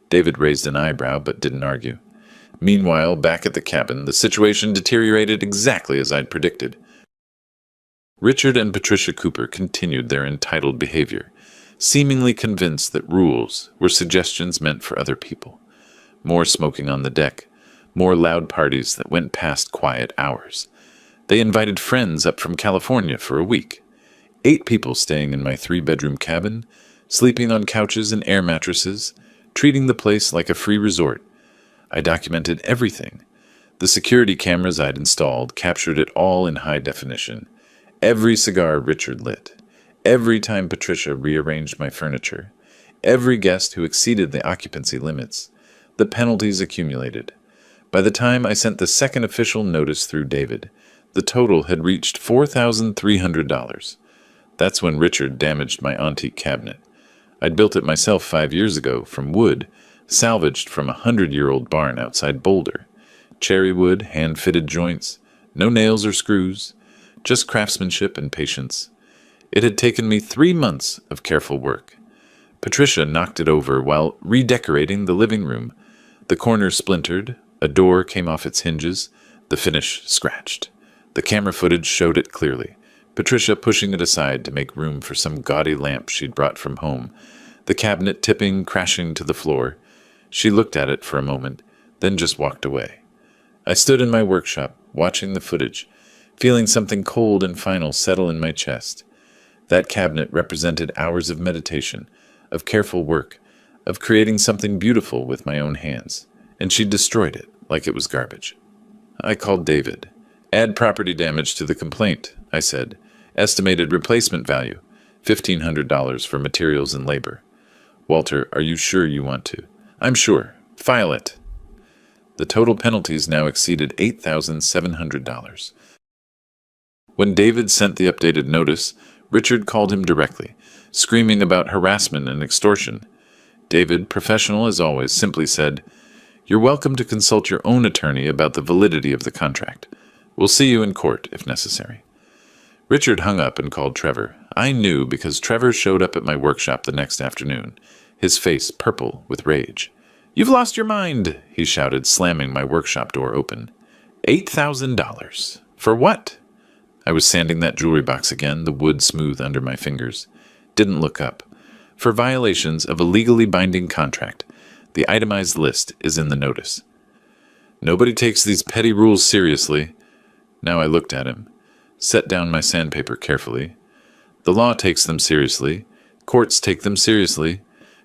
David raised an eyebrow but didn't argue. Meanwhile, back at the cabin, the situation deteriorated exactly as I'd predicted. Richard and Patricia Cooper continued their entitled behavior, seemingly convinced that rules were suggestions meant for other people. More smoking on the deck, more loud parties that went past quiet hours. They invited friends up from California for a week. 8 people staying in my 3-bedroom cabin, sleeping on couches and air mattresses, treating the place like a free resort. I documented everything. The security cameras I'd installed captured it all in high definition. Every cigar Richard lit. Every time Patricia rearranged my furniture. Every guest who exceeded the occupancy limits. The penalties accumulated. By the time I sent the second official notice through David, the total had reached $4,300. That's when Richard damaged my antique cabinet. I'd built it myself 5 years ago from wood, salvaged from a 100-year-old barn outside Boulder. Cherry wood, hand-fitted joints, no nails or screws, just craftsmanship and patience. It had taken me 3 months of careful work. Patricia knocked it over while redecorating the living room. The corner splintered, a door came off its hinges, the finish scratched. The camera footage showed it clearly. Patricia pushing it aside to make room for some gaudy lamp she'd brought from home. The cabinet tipping, crashing to the floor. She looked at it for a moment, then just walked away. I stood in my workshop, watching the footage, feeling something cold and final settle in my chest. That cabinet represented hours of meditation, of careful work, of creating something beautiful with my own hands, and she destroyed it like it was garbage. I called David. "Add property damage to the complaint," I said. "Estimated replacement value, $1,500 for materials and labor." "Walter, are you sure you want to?" "I'm sure. File it." The total penalties now exceeded $8,700. When David sent the updated notice, Richard called him directly, screaming about harassment and extortion. David, professional as always, simply said, "You're welcome to consult your own attorney about the validity of the contract. We'll see you in court if necessary." Richard hung up and called Trevor. I knew because Trevor showed up at my workshop the next afternoon, his face purple with rage. "You've lost your mind," he shouted, slamming my workshop door open. $8,000. For what? I was sanding that jewelry box again, the wood smooth under my fingers. Didn't look up. For violations of a legally binding contract. The itemized list is in the notice. Nobody takes these petty rules seriously. Now I looked at him, set down my sandpaper carefully. The law takes them seriously. Courts take them seriously.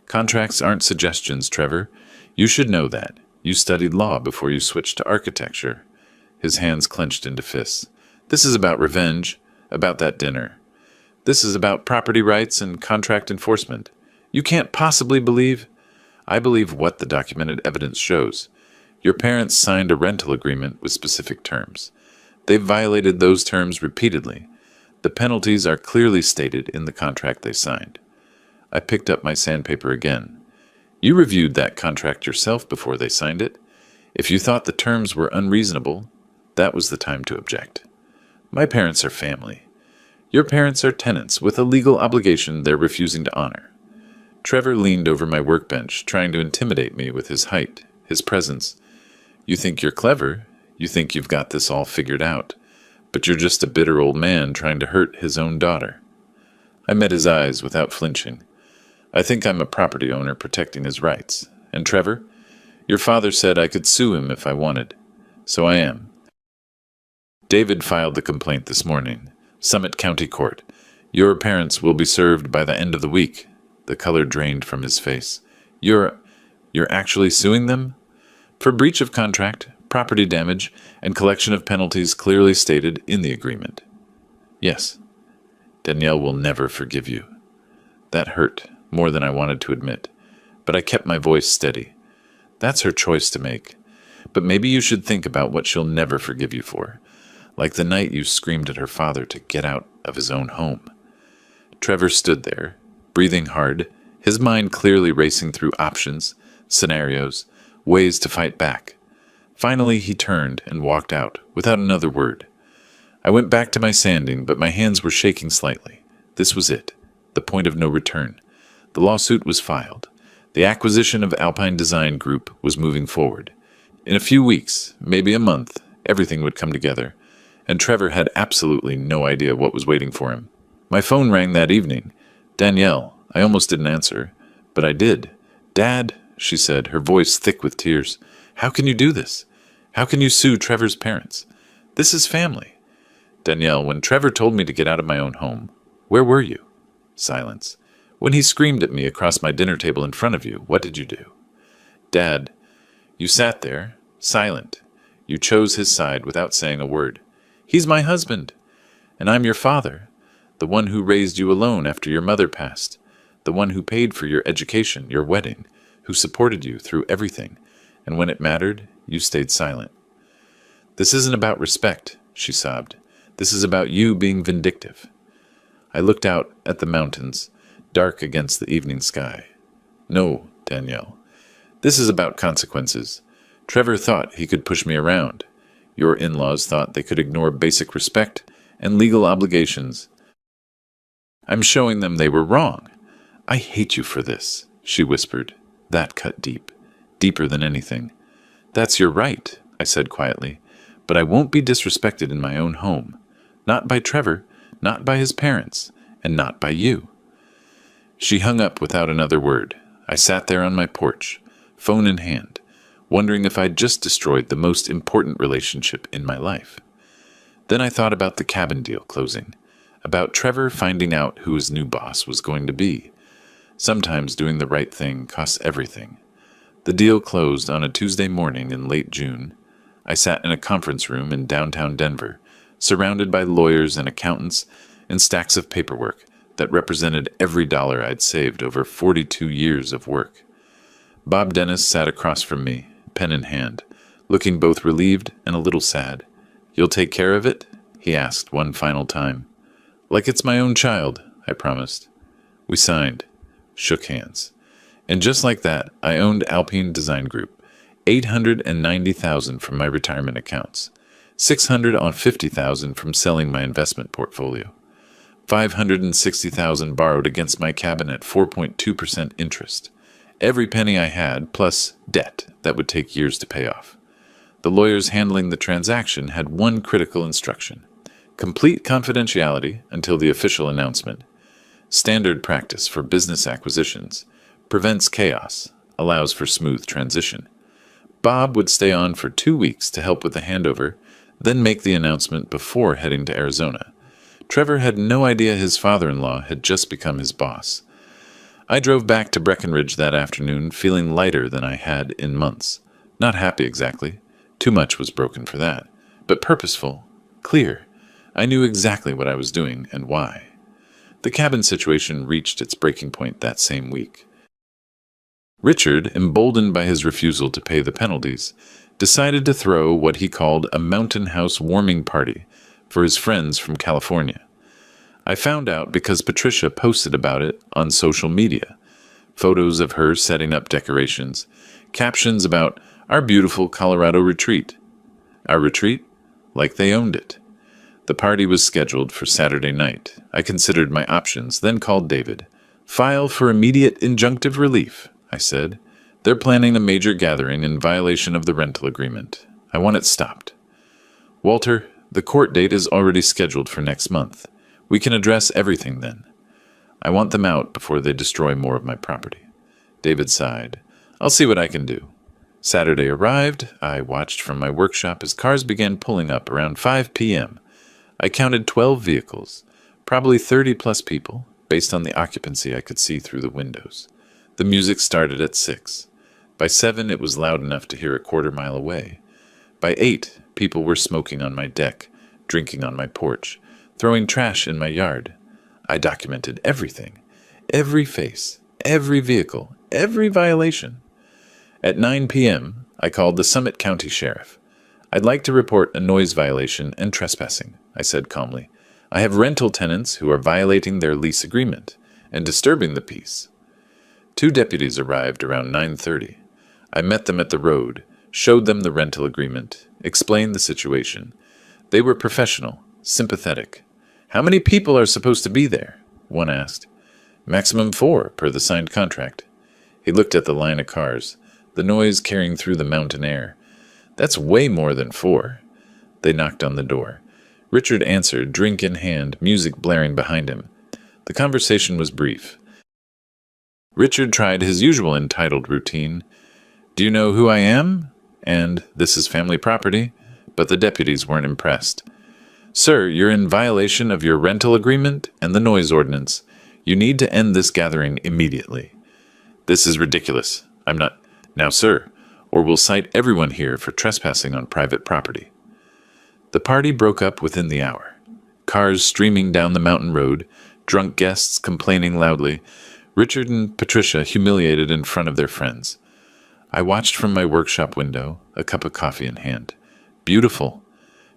Contracts aren't suggestions, Trevor. You should know that. You studied law before you switched to architecture. His hands clenched into fists. This is about revenge, about that dinner. This is about property rights and contract enforcement. You can't possibly believe... I believe what the documented evidence shows. Your parents signed a rental agreement with specific terms. They've violated those terms repeatedly. The penalties are clearly stated in the contract they signed. I picked up my sandpaper again. You reviewed that contract yourself before they signed it. If you thought the terms were unreasonable, that was the time to object. My parents are family. Your parents are tenants with a legal obligation they're refusing to honor. Trevor leaned over my workbench, trying to intimidate me with his height, his presence. You think you're clever. You think you've got this all figured out. But you're just a bitter old man trying to hurt his own daughter. I met his eyes without flinching. I think I'm a property owner protecting his rights. And Trevor, your father said I could sue him if I wanted. So I am. David filed the complaint this morning. Summit County Court. Your parents will be served by the end of the week. The color drained from his face. You're actually suing them? For breach of contract, property damage, and collection of penalties clearly stated in the agreement. Yes. Danielle will never forgive you." That hurt, more than I wanted to admit, but I kept my voice steady. "That's her choice to make. But maybe you should think about what she'll never forgive you for, like the night you screamed at her father to get out of his own home." Trevor stood there, breathing hard, his mind clearly racing through options, scenarios, ways to fight back. Finally, he turned and walked out, without another word. I went back to my sanding, but my hands were shaking slightly. This was it, the point of no return. The lawsuit was filed. The acquisition of Alpine Design Group was moving forward. In a few weeks, maybe a month, everything would come together, and Trevor had absolutely no idea what was waiting for him. My phone rang that evening. Danielle. I almost didn't answer, but I did. "Dad," she said, her voice thick with tears. "How can you do this? How can you sue Trevor's parents? This is family." "Danielle, when Trevor told me to get out of my own home, where were you?" Silence. "When he screamed at me across my dinner table in front of you, what did you do?" "Dad, you sat there, silent. You chose his side without saying a word. He's my husband, and I'm your father, the one who raised you alone after your mother passed, the one who paid for your education, your wedding, who supported you through everything, and when it mattered, you stayed silent." "This isn't about respect," she sobbed. "This is about you being vindictive." I looked out at the mountains, dark against the evening sky. "No, Danielle. This is about consequences. Trevor thought he could push me around. Your in-laws thought they could ignore basic respect and legal obligations. I'm showing them they were wrong. I hate you for this," she whispered. That cut deep, deeper than anything. "That's your right," I said quietly, "but I won't be disrespected in my own home. Not by Trevor, not by his parents, and not by you." She hung up without another word. I sat there on my porch, phone in hand, wondering if I'd just destroyed the most important relationship in my life. Then I thought about the cabin deal closing, about Trevor finding out who his new boss was going to be. Sometimes doing the right thing costs everything. The deal closed on a Tuesday morning in late June. I sat in a conference room in downtown Denver, surrounded by lawyers and accountants and stacks of paperwork that represented every dollar I'd saved over 42 years of work. Bob Dennis sat across from me, pen in hand, looking both relieved and a little sad. "You'll take care of it?" he asked one final time. "Like it's my own child," I promised. We signed, shook hands. And just like that, I owned Alpine Design Group, $890,000 from my retirement accounts, $650,000 from selling my investment portfolio, $560,000 borrowed against my cabin at 4.2% interest. Every penny I had, plus debt that would take years to pay off. The lawyers handling the transaction had one critical instruction: complete confidentiality until the official announcement. Standard practice for business acquisitions. Prevents chaos. Allows for smooth transition. Bob would stay on for 2 weeks to help with the handover, then make the announcement before heading to Arizona. Trevor had no idea his father-in-law had just become his boss. I drove back to Breckenridge that afternoon feeling lighter than I had in months. Not happy exactly. Too much was broken for that. But purposeful. Clear. I knew exactly what I was doing and why. The cabin situation reached its breaking point that same week. Richard, emboldened by his refusal to pay the penalties, decided to throw what he called a mountain house warming party for his friends from California. I found out because Patricia posted about it on social media. Photos of her setting up decorations, captions about our beautiful Colorado retreat. Our retreat? Like they owned it. The party was scheduled for Saturday night. I considered my options, then called David. "File for immediate injunctive relief," I said. "They're planning a major gathering in violation of the rental agreement. I want it stopped." "Walter, the court date is already scheduled for next month. We can address everything then. I want them out before they destroy more of my property." David sighed. "I'll see what I can do." Saturday arrived. I watched from my workshop as cars began pulling up around 5 p.m. I counted 12 vehicles, probably 30-plus people, based on the occupancy I could see through the windows. The music started at 6. By 7, it was loud enough to hear a quarter-mile away. By 8, people were smoking on my deck, drinking on my porch, throwing trash in my yard. I documented everything, every face, every vehicle, every violation. At 9 p.m., I called the Summit County Sheriff. I'd like to report a noise violation and trespassing, I said calmly. I have rental tenants who are violating their lease agreement and disturbing the peace. 2 deputies arrived around 9:30. I met them at the road, showed them the rental agreement, explained the situation. They were professional, sympathetic. How many people are supposed to be there? One asked. Maximum 4, per the signed contract. He looked at the line of cars, the noise carrying through the mountain air. That's way more than 4. They knocked on the door. Richard answered, drink in hand, music blaring behind him. The conversation was brief. Richard tried his usual entitled routine. Do you know who I am? And this is family property. But the deputies weren't impressed. Sir, you're in violation of your rental agreement and the noise ordinance. You need to end this gathering immediately. This is ridiculous. I'm not... Now, sir, or we'll cite everyone here for trespassing on private property. The party broke up within the hour. Cars streaming down the mountain road, drunk guests complaining loudly, Richard and Patricia humiliated in front of their friends. I watched from my workshop window, a cup of coffee in hand. Beautiful.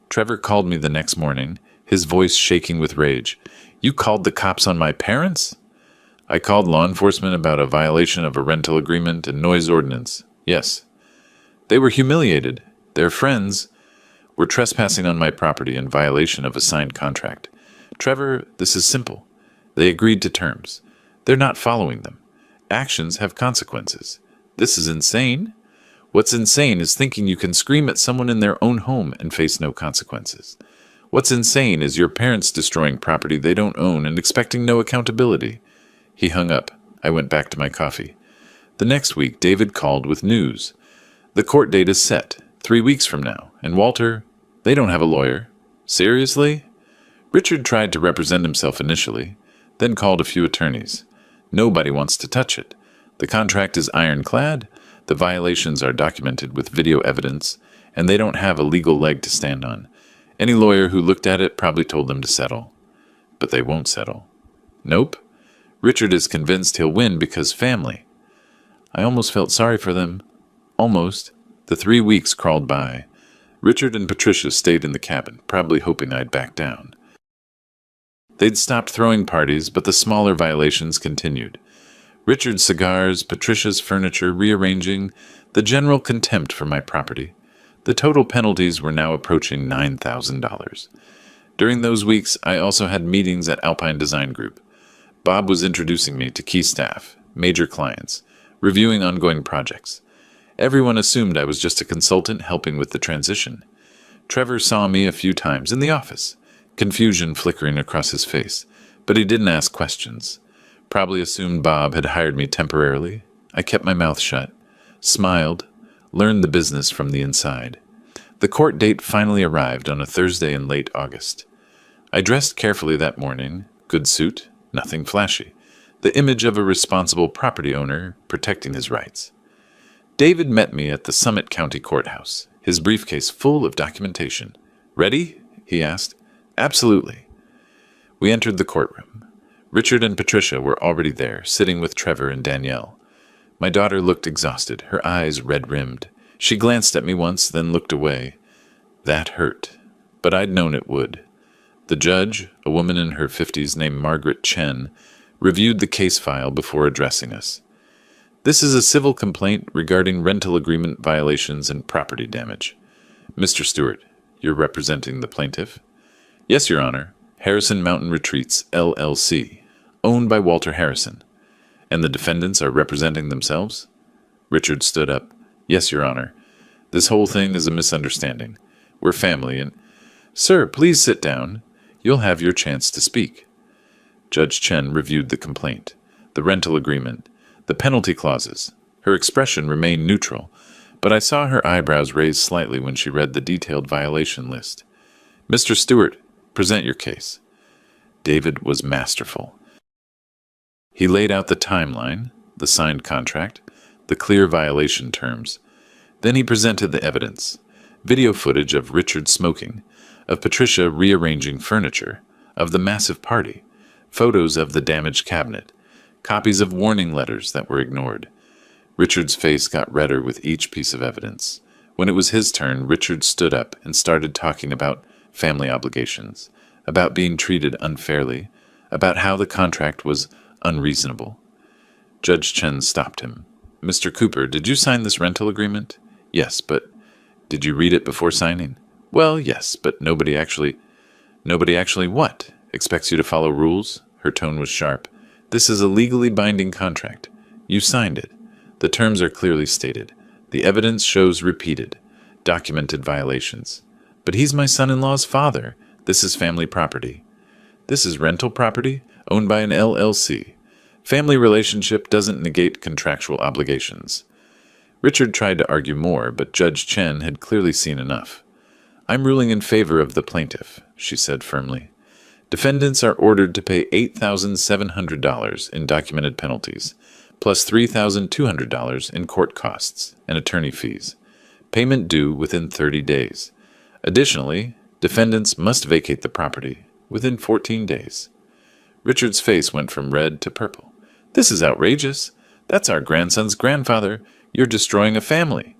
Trevor called me the next morning, his voice shaking with rage. You called the cops on my parents? I called law enforcement about a violation of a rental agreement and noise ordinance. Yes. They were humiliated. Their friends were trespassing on my property in violation of a signed contract. Trevor, this is simple. They agreed to terms. They're not following them. Actions have consequences. This is insane. What's insane is thinking you can scream at someone in their own home and face no consequences. What's insane is your parents destroying property they don't own and expecting no accountability. He hung up. I went back to my coffee. The next week, David called with news. The court date is set, 3 weeks from now, and Walter, they don't have a lawyer. Seriously? Richard tried to represent himself initially, then called a few attorneys. Nobody wants to touch it. The contract is ironclad, the violations are documented with video evidence, and they don't have a legal leg to stand on. Any lawyer who looked at it probably told them to settle. But they won't settle. Nope. Richard is convinced he'll win because family. I almost felt sorry for them. Almost. The 3 weeks crawled by. Richard and Patricia stayed in the cabin, probably hoping I'd back down. They'd stopped throwing parties, but the smaller violations continued. Richard's cigars, Patricia's furniture, rearranging, the general contempt for my property. The total penalties were now approaching $9,000. During those weeks, I also had meetings at Alpine Design Group. Bob was introducing me to key staff, major clients, reviewing ongoing projects. Everyone assumed I was just a consultant helping with the transition. Trevor saw me a few times in the office, confusion flickering across his face, but he didn't ask questions. Probably assumed Bob had hired me temporarily. I kept my mouth shut, smiled, learned the business from the inside. The court date finally arrived on a Thursday in late August. I dressed carefully that morning, good suit, nothing flashy, the image of a responsible property owner protecting his rights. David met me at the Summit County Courthouse, his briefcase full of documentation. Ready? He asked. Absolutely. We entered the courtroom. Richard and Patricia were already there, sitting with Trevor and Danielle. My daughter looked exhausted, her eyes red-rimmed. She glanced at me once, then looked away. That hurt, but I'd known it would. The judge, a woman in her 50s named Margaret Chen, reviewed the case file before addressing us. This is a civil complaint regarding rental agreement violations and property damage. Mr. Stewart, you're representing the plaintiff? Yes, Your Honor. Harrison Mountain Retreats, LLC, owned by Walter Harrison. And the defendants are representing themselves? Richard stood up. Yes, Your Honor. This whole thing is a misunderstanding. We're family and... Sir, please sit down. You'll have your chance to speak. Judge Chen reviewed the complaint, the rental agreement, the penalty clauses. Her expression remained neutral, but I saw her eyebrows raise slightly when she read the detailed violation list. Mr. Stewart, present your case. David was masterful. He laid out the timeline, the signed contract, the clear violation terms. Then he presented the evidence, video footage of Richard smoking, of Patricia rearranging furniture, of the massive party, photos of the damaged cabinet, copies of warning letters that were ignored. Richard's face got redder with each piece of evidence. When it was his turn, Richard stood up and started talking about family obligations, about being treated unfairly, about how the contract was unreasonable. Judge Chen stopped him. "Mr. Cooper, did you sign this rental agreement?" "Yes, but—" "Did you read it before signing?" "Well, yes, but nobody actually—" "Nobody actually what? Expects you to follow rules?" Her tone was sharp. "This is a legally binding contract. You signed it. The terms are clearly stated. The evidence shows repeated, documented violations. But he's my son-in-law's father. This is family property." "This is rental property, owned by an LLC. Family relationship doesn't negate contractual obligations." Richard tried to argue more, but Judge Chen had clearly seen enough. "I'm ruling in favor of the plaintiff," she said firmly. "Defendants are ordered to pay $8,700 in documented penalties, plus $3,200 in court costs and attorney fees. Payment due within 30 days. Additionally, defendants must vacate the property within 14 days. Richard's face went from red to purple. "This is outrageous. That's our grandson's grandfather. You're destroying a family."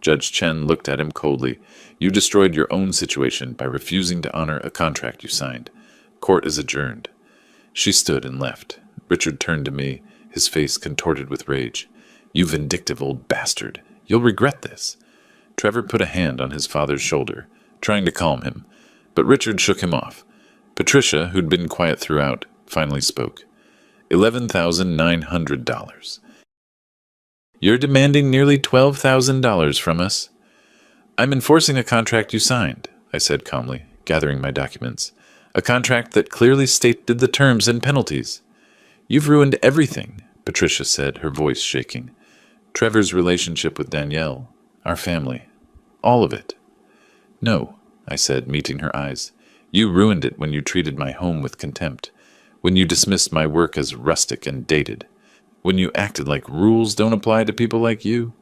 Judge Chen looked at him coldly. "You destroyed your own situation by refusing to honor a contract you signed. Court is adjourned." She stood and left. Richard turned to me, his face contorted with rage. "You vindictive old bastard. You'll regret this." Trevor put a hand on his father's shoulder, trying to calm him, but Richard shook him off. Patricia, who'd been quiet throughout, finally spoke. $11,900. "You're demanding nearly $12,000 from us." "I'm enforcing a contract you signed," I said calmly, gathering my documents. "A contract that clearly stated the terms and penalties." "You've ruined everything," Patricia said, her voice shaking. "Trevor's relationship with Danielle, our family, all of it." "No," I said, meeting her eyes. "You ruined it when you treated my home with contempt, when you dismissed my work as rustic and dated, when you acted like rules don't apply to people like you."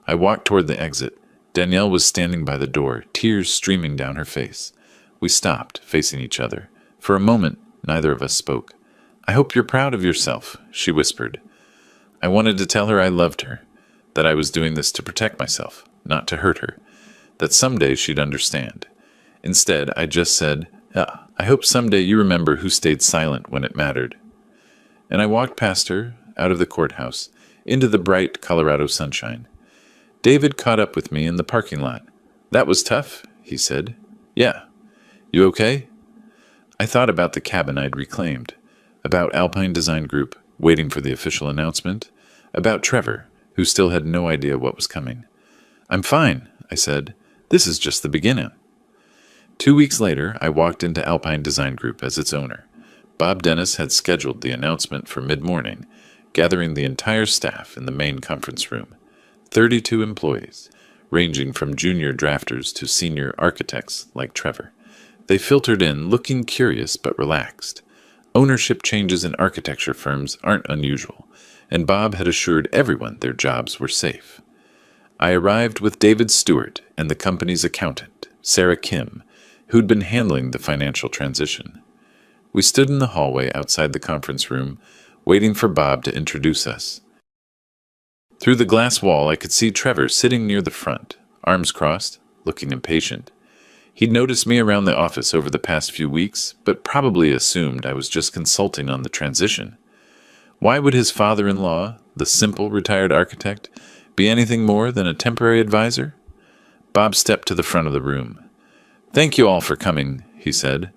I walked toward the exit. Danielle was standing by the door, tears streaming down her face. We stopped, facing each other. For a moment, neither of us spoke. "I hope you're proud of yourself," she whispered. I wanted to tell her I loved her, that I was doing this to protect myself, not to hurt her, that someday she'd understand. Instead, I just said, "I hope someday you remember who stayed silent when it mattered." And I walked past her, out of the courthouse, into the bright Colorado sunshine. David caught up with me in the parking lot. "That was tough," he said. "Yeah. You okay?" I thought about the cabin I'd reclaimed, about Alpine Design Group, waiting for the official announcement, about Trevor, who still had no idea what was coming. "I'm fine," I said. "This is just the beginning." 2 weeks later, I walked into Alpine Design Group as its owner. Bob Dennis had scheduled the announcement for mid-morning, gathering the entire staff in the main conference room. 32 employees, ranging from junior drafters to senior architects like Trevor. They filtered in, looking curious but relaxed. Ownership changes in architecture firms aren't unusual, and Bob had assured everyone their jobs were safe. I arrived with David Stewart and the company's accountant, Sarah Kim, who'd been handling the financial transition. We stood in the hallway outside the conference room, waiting for Bob to introduce us. Through the glass wall, I could see Trevor sitting near the front, arms crossed, looking impatient. He'd noticed me around the office over the past few weeks, but probably assumed I was just consulting on the transition. Why would his father-in-law, the simple retired architect, be anything more than a temporary advisor? Bob stepped to the front of the room. "Thank you all for coming," he said.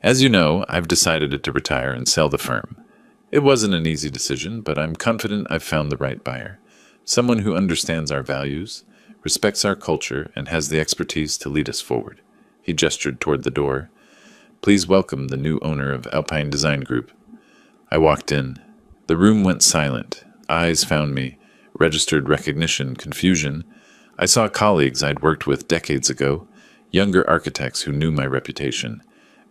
"As you know, I've decided to retire and sell the firm. It wasn't an easy decision, but I'm confident I've found the right buyer. Someone who understands our values, respects our culture, and has the expertise to lead us forward." He gestured toward the door. "Please welcome the new owner of Alpine Design Group." I walked in. The room went silent. Eyes found me. Registered recognition, confusion. I saw colleagues I'd worked with decades ago, younger architects who knew my reputation.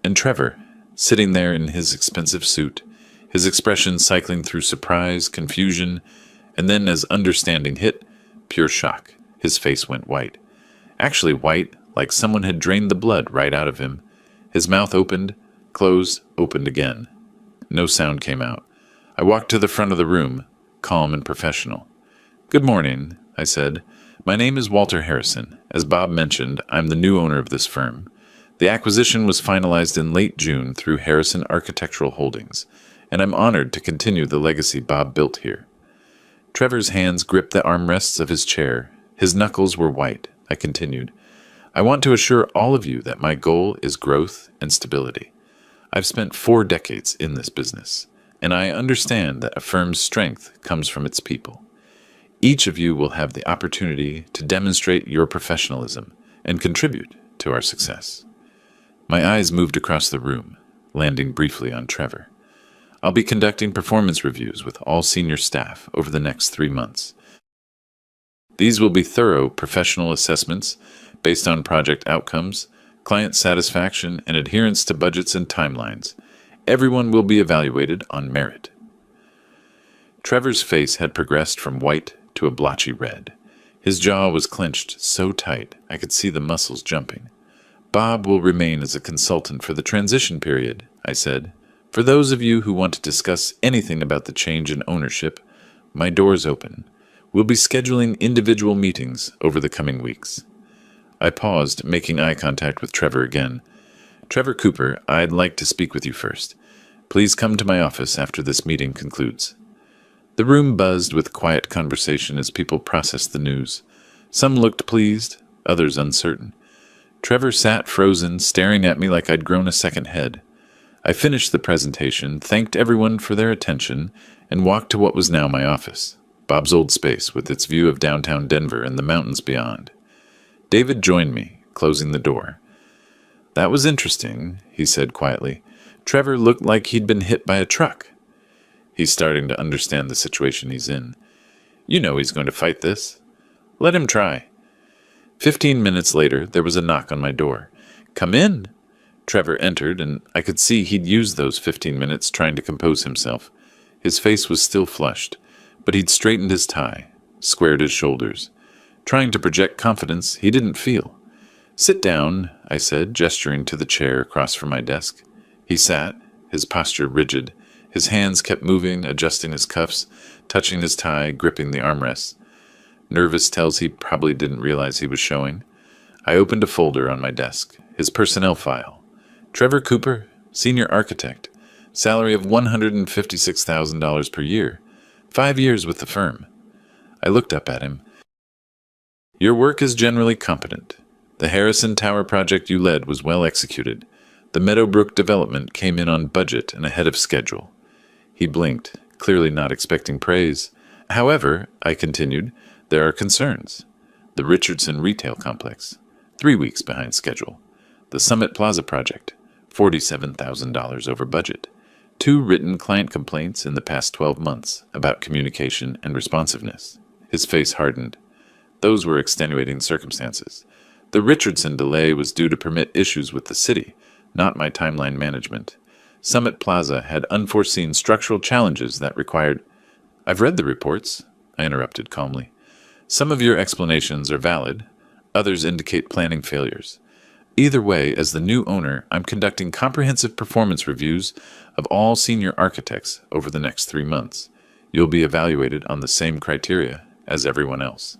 And Trevor, sitting there in his expensive suit, his expression cycling through surprise, confusion, and then as understanding hit, pure shock. His face went white. Actually white, like someone had drained the blood right out of him. His mouth opened, closed, opened again. No sound came out. I walked to the front of the room, calm and professional. "Good morning," I said. "My name is Walter Harrison. As Bob mentioned, I'm the new owner of this firm. The acquisition was finalized in late June through Harrison Architectural Holdings, and I'm honored to continue the legacy Bob built here." Trevor's hands gripped the armrests of his chair. His knuckles were white. I continued, "I want to assure all of you that my goal is growth and stability. I've spent 4 decades in this business, and I understand that a firm's strength comes from its people. Each of you will have the opportunity to demonstrate your professionalism and contribute to our success." My eyes moved across the room, landing briefly on Trevor. "I'll be conducting performance reviews with all senior staff over the next 3 months. These will be thorough professional assessments based on project outcomes, client satisfaction, and adherence to budgets and timelines. Everyone will be evaluated on merit." Trevor's face had progressed from white to a blotchy red. His jaw was clenched so tight I could see the muscles jumping. "Bob will remain as a consultant for the transition period," I said. "For those of you who want to discuss anything about the change in ownership, my door's open. We'll be scheduling individual meetings over the coming weeks." I paused, making eye contact with Trevor again. "Trevor Cooper, I'd like to speak with you first. Please come to my office after this meeting concludes." The room buzzed with quiet conversation as people processed the news. Some looked pleased, others uncertain. Trevor sat frozen, staring at me like I'd grown a second head. I finished the presentation, thanked everyone for their attention, and walked to what was now my office, Bob's old space with its view of downtown Denver and the mountains beyond. David joined me, closing the door. "That was interesting," he said quietly. "Trevor looked like he'd been hit by a truck." "He's starting to understand the situation he's in. You know he's going to fight this. Let him try." 15 minutes later, there was a knock on my door. "Come in." Trevor entered, and I could see he'd used those 15 minutes trying to compose himself. His face was still flushed, but he'd straightened his tie, squared his shoulders, trying to project confidence he didn't feel. "Sit down," I said, gesturing to the chair across from my desk. He sat, his posture rigid. His hands kept moving, adjusting his cuffs, touching his tie, gripping the armrests. Nervous tells he probably didn't realize he was showing. I opened a folder on my desk, his personnel file. "Trevor Cooper, senior architect, salary of $156,000 per year, 5 years with the firm." I looked up at him. "Your work is generally competent. The Harrison Tower project you led was well executed. The Meadowbrook development came in on budget and ahead of schedule." He blinked, clearly not expecting praise. "However," I continued, "there are concerns. The Richardson retail complex, 3 weeks behind schedule. The Summit Plaza project, $47,000 over budget. 2 written client complaints in the past 12 months about communication and responsiveness." His face hardened. "Those were extenuating circumstances. The Richardson delay was due to permit issues with the city, not my timeline management. Summit Plaza had unforeseen structural challenges that required—" "I've read the reports," I interrupted calmly. "Some of your explanations are valid. Others indicate planning failures. Either way, as the new owner, I'm conducting comprehensive performance reviews of all senior architects over the next 3 months. You'll be evaluated on the same criteria as everyone else.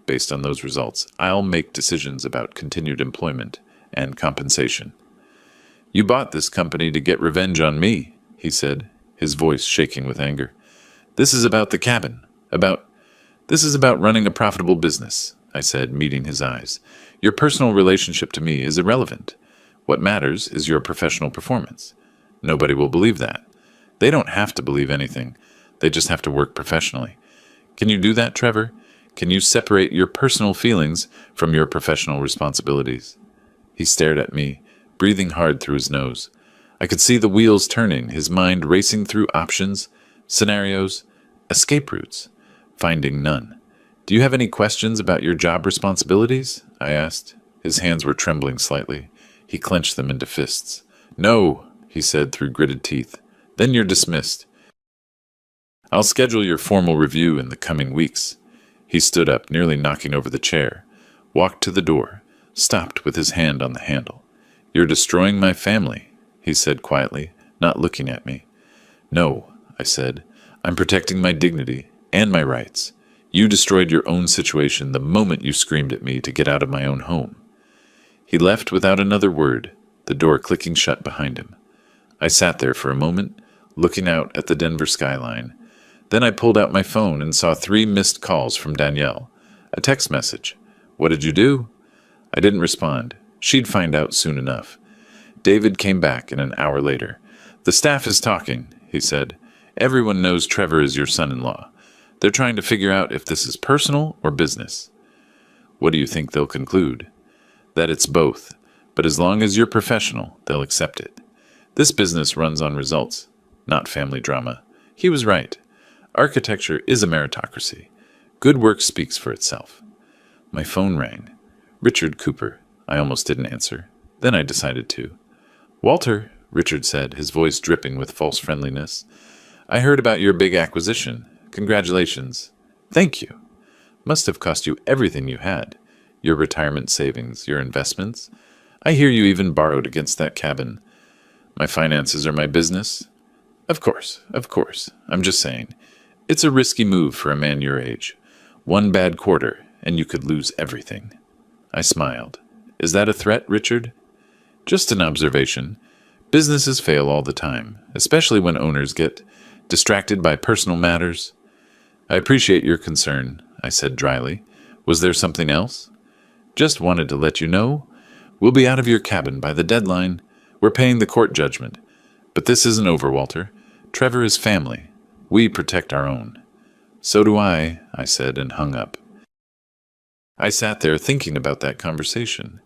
Based on those results, I'll make decisions about continued employment and compensation." "You bought this company to get revenge on me," he said, his voice shaking with anger. "This is about the cabin. This is about running a profitable business," I said, meeting his eyes. "Your personal relationship to me is irrelevant. What matters is your professional performance. Nobody will believe that. They don't have to believe anything. They just have to work professionally. Can you do that, Trevor? Can you separate your personal feelings from your professional responsibilities?" He stared at me, breathing hard through his nose. I could see the wheels turning, his mind racing through options, scenarios, escape routes, finding none. "Do you have any questions about your job responsibilities?" I asked. His hands were trembling slightly. He clenched them into fists. "No," he said through gritted teeth. "Then you're dismissed. I'll schedule your formal review in the coming weeks." He stood up, nearly knocking over the chair, walked to the door, stopped with his hand on the handle. "You're destroying my family," he said quietly, not looking at me. No, I said. I'm protecting my dignity and my rights. You destroyed your own situation the moment you screamed at me to get out of my own home. He left without another word, the door clicking shut behind him. I sat there for a moment, looking out at the Denver skyline. Then I pulled out my phone and saw 3 missed calls from Danielle. A text message. What did you do? I didn't respond. She'd find out soon enough. David came back an hour later. The staff is talking, he said. Everyone knows Trevor is your son-in-law. They're trying to figure out if this is personal or business. What do you think they'll conclude? That it's both, but as long as you're professional, they'll accept it. This business runs on results, not family drama. He was right. Architecture is a meritocracy. Good work speaks for itself. My phone rang. Richard Cooper. I almost didn't answer. Then I decided to. Walter, Richard said, his voice dripping with false friendliness. I heard about your big acquisition. Congratulations. Thank you. Must have cost you everything you had. Your retirement savings, your investments. I hear you even borrowed against that cabin. My finances are my business. Of course. I'm just saying. It's a risky move for a man your age. One bad quarter, and you could lose everything. I smiled. Is that a threat, Richard? Just an observation. Businesses fail all the time, especially when owners get distracted by personal matters. I appreciate your concern, I said dryly. Was there something else? Just wanted to let you know. We'll be out of your cabin by the deadline. We're paying the court judgment. But this isn't over, Walter. Trevor is family. We protect our own. So do I said and hung up. I sat there thinking about that conversation.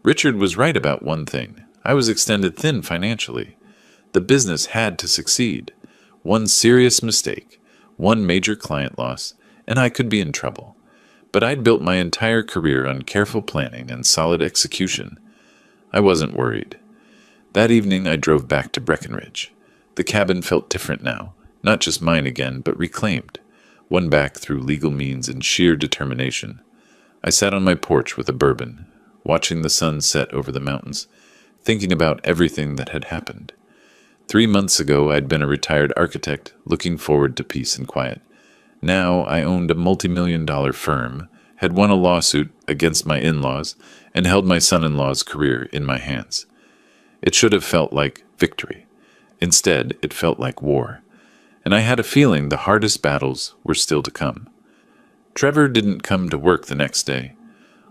Richard was right about one thing. I was extended thin financially. The business had to succeed. One serious mistake, one major client loss, and I could be in trouble. But I'd built my entire career on careful planning and solid execution. I wasn't worried. That evening I drove back to Breckenridge. The cabin felt different now, not just mine again, but reclaimed, won back through legal means and sheer determination. I sat on my porch with a bourbon, watching the sun set over the mountains, thinking about everything that had happened. 3 months ago I'd been a retired architect, looking forward to peace and quiet. Now I owned a multi-million-dollar firm, had won a lawsuit against my in-laws, and held my son-in-law's career in my hands. It should have felt like victory. Instead, it felt like war. And I had a feeling the hardest battles were still to come. Trevor didn't come to work the next day,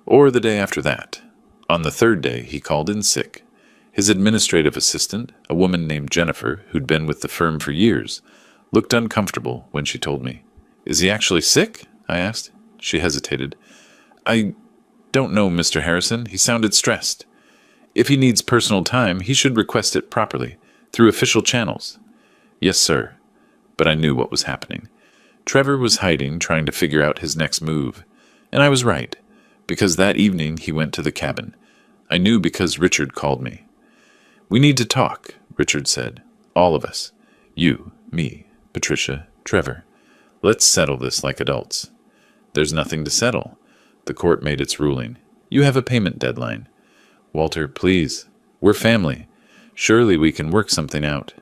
or the day after that. On the 3rd day, he called in sick. His administrative assistant, a woman named Jennifer, who'd been with the firm for years, looked uncomfortable when she told me. Is he actually sick? I asked. She hesitated. I don't know, Mr. Harrison. He sounded stressed. If he needs personal time, he should request it properly, through official channels. Yes, sir. But I knew what was happening. Trevor was hiding, trying to figure out his next move. And I was right, because that evening he went to the cabin. I knew because Richard called me. We need to talk, Richard said. All of us. You, me, Patricia, Trevor. Let's settle this like adults. There's nothing to settle. The court made its ruling. You have a payment deadline. Walter, please. We're family. Surely we can work something out.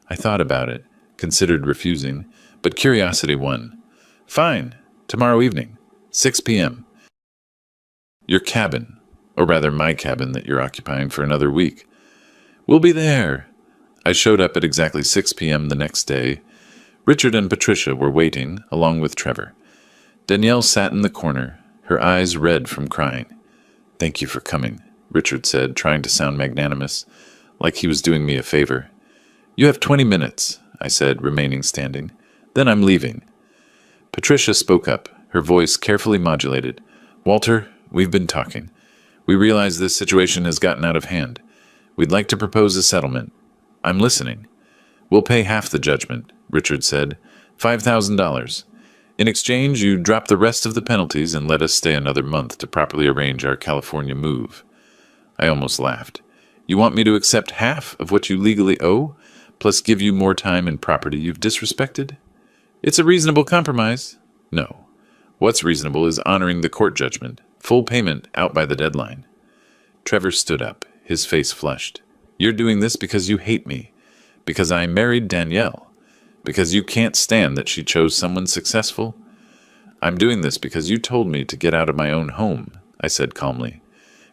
I thought about it, considered refusing, but curiosity won. Fine. Tomorrow evening, 6 p.m. Your cabin, or rather my cabin that you're occupying for another week. We'll be there. I showed up at exactly 6 p.m. the next day. Richard and Patricia were waiting, along with Trevor. Danielle sat in the corner, her eyes red from crying. Thank you for coming, Richard said, trying to sound magnanimous, like he was doing me a favor. You have 20 minutes, I said, remaining standing. Then I'm leaving. Patricia spoke up, her voice carefully modulated. Walter, we've been talking. We realize this situation has gotten out of hand. We'd like to propose a settlement. I'm listening. We'll pay half the judgment, Richard said, $5,000. In exchange, you drop the rest of the penalties and let us stay another month to properly arrange our California move. I almost laughed. You want me to accept half of what you legally owe, plus give you more time and property you've disrespected? It's a reasonable compromise. No. What's reasonable is honoring the court judgment, full payment out by the deadline. Trevor stood up, his face flushed. You're doing this because you hate me, because I married Danielle. Because you can't stand that she chose someone successful? I'm doing this because you told me to get out of my own home, I said calmly.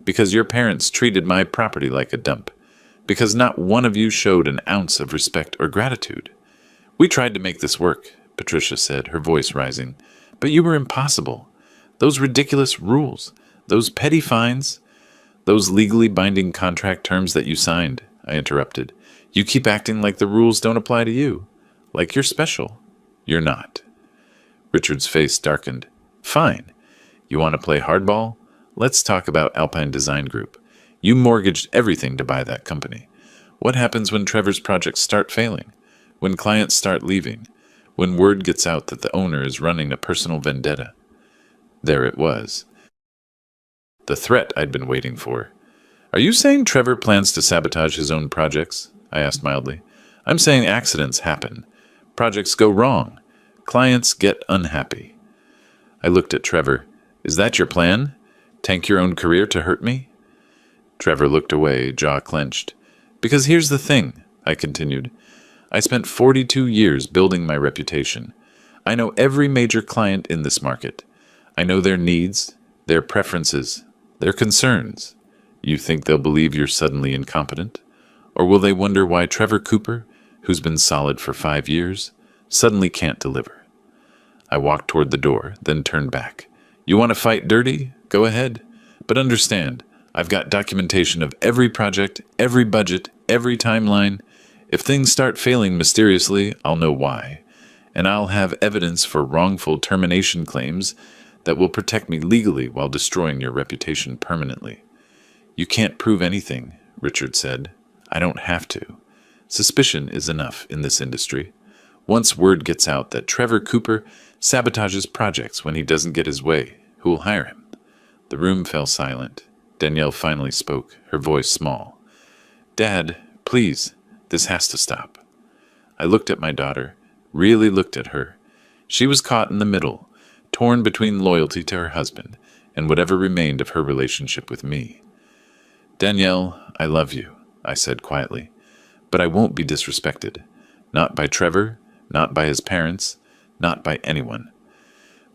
Because your parents treated my property like a dump. Because not one of you showed an ounce of respect or gratitude. We tried to make this work, Patricia said, her voice rising. But you were impossible. Those ridiculous rules, those petty fines, those legally binding contract terms that you signed, I interrupted. You keep acting like the rules don't apply to you. Like you're special. You're not. Richard's face darkened. Fine. You want to play hardball? Let's talk about Alpine Design Group. You mortgaged everything to buy that company. What happens when Trevor's projects start failing? When clients start leaving? When word gets out that the owner is running a personal vendetta? There it was. The threat I'd been waiting for. Are you saying Trevor plans to sabotage his own projects? I asked mildly. I'm saying accidents happen. Projects go wrong. Clients get unhappy. I looked at Trevor. Is that your plan? Tank your own career to hurt me? Trevor looked away, jaw clenched. Because here's the thing, I continued. I spent 42 years building my reputation. I know every major client in this market. I know their needs, their preferences, their concerns. You think they'll believe you're suddenly incompetent? Or will they wonder why Trevor Cooper, who's been solid for 5 years, suddenly can't deliver? I walked toward the door, then turned back. You want to fight dirty? Go ahead. But understand, I've got documentation of every project, every budget, every timeline. If things start failing mysteriously, I'll know why. And I'll have evidence for wrongful termination claims that will protect me legally while destroying your reputation permanently. You can't prove anything, Richard said. I don't have to. Suspicion is enough in this industry. Once word gets out that Trevor Cooper sabotages projects when he doesn't get his way, who will hire him? The room fell silent. Danielle finally spoke, her voice small. Dad, please, this has to stop. I looked at my daughter, really looked at her. She was caught in the middle, torn between loyalty to her husband and whatever remained of her relationship with me. Danielle, I love you, I said quietly, but I won't be disrespected. Not by Trevor, not by his parents, not by anyone.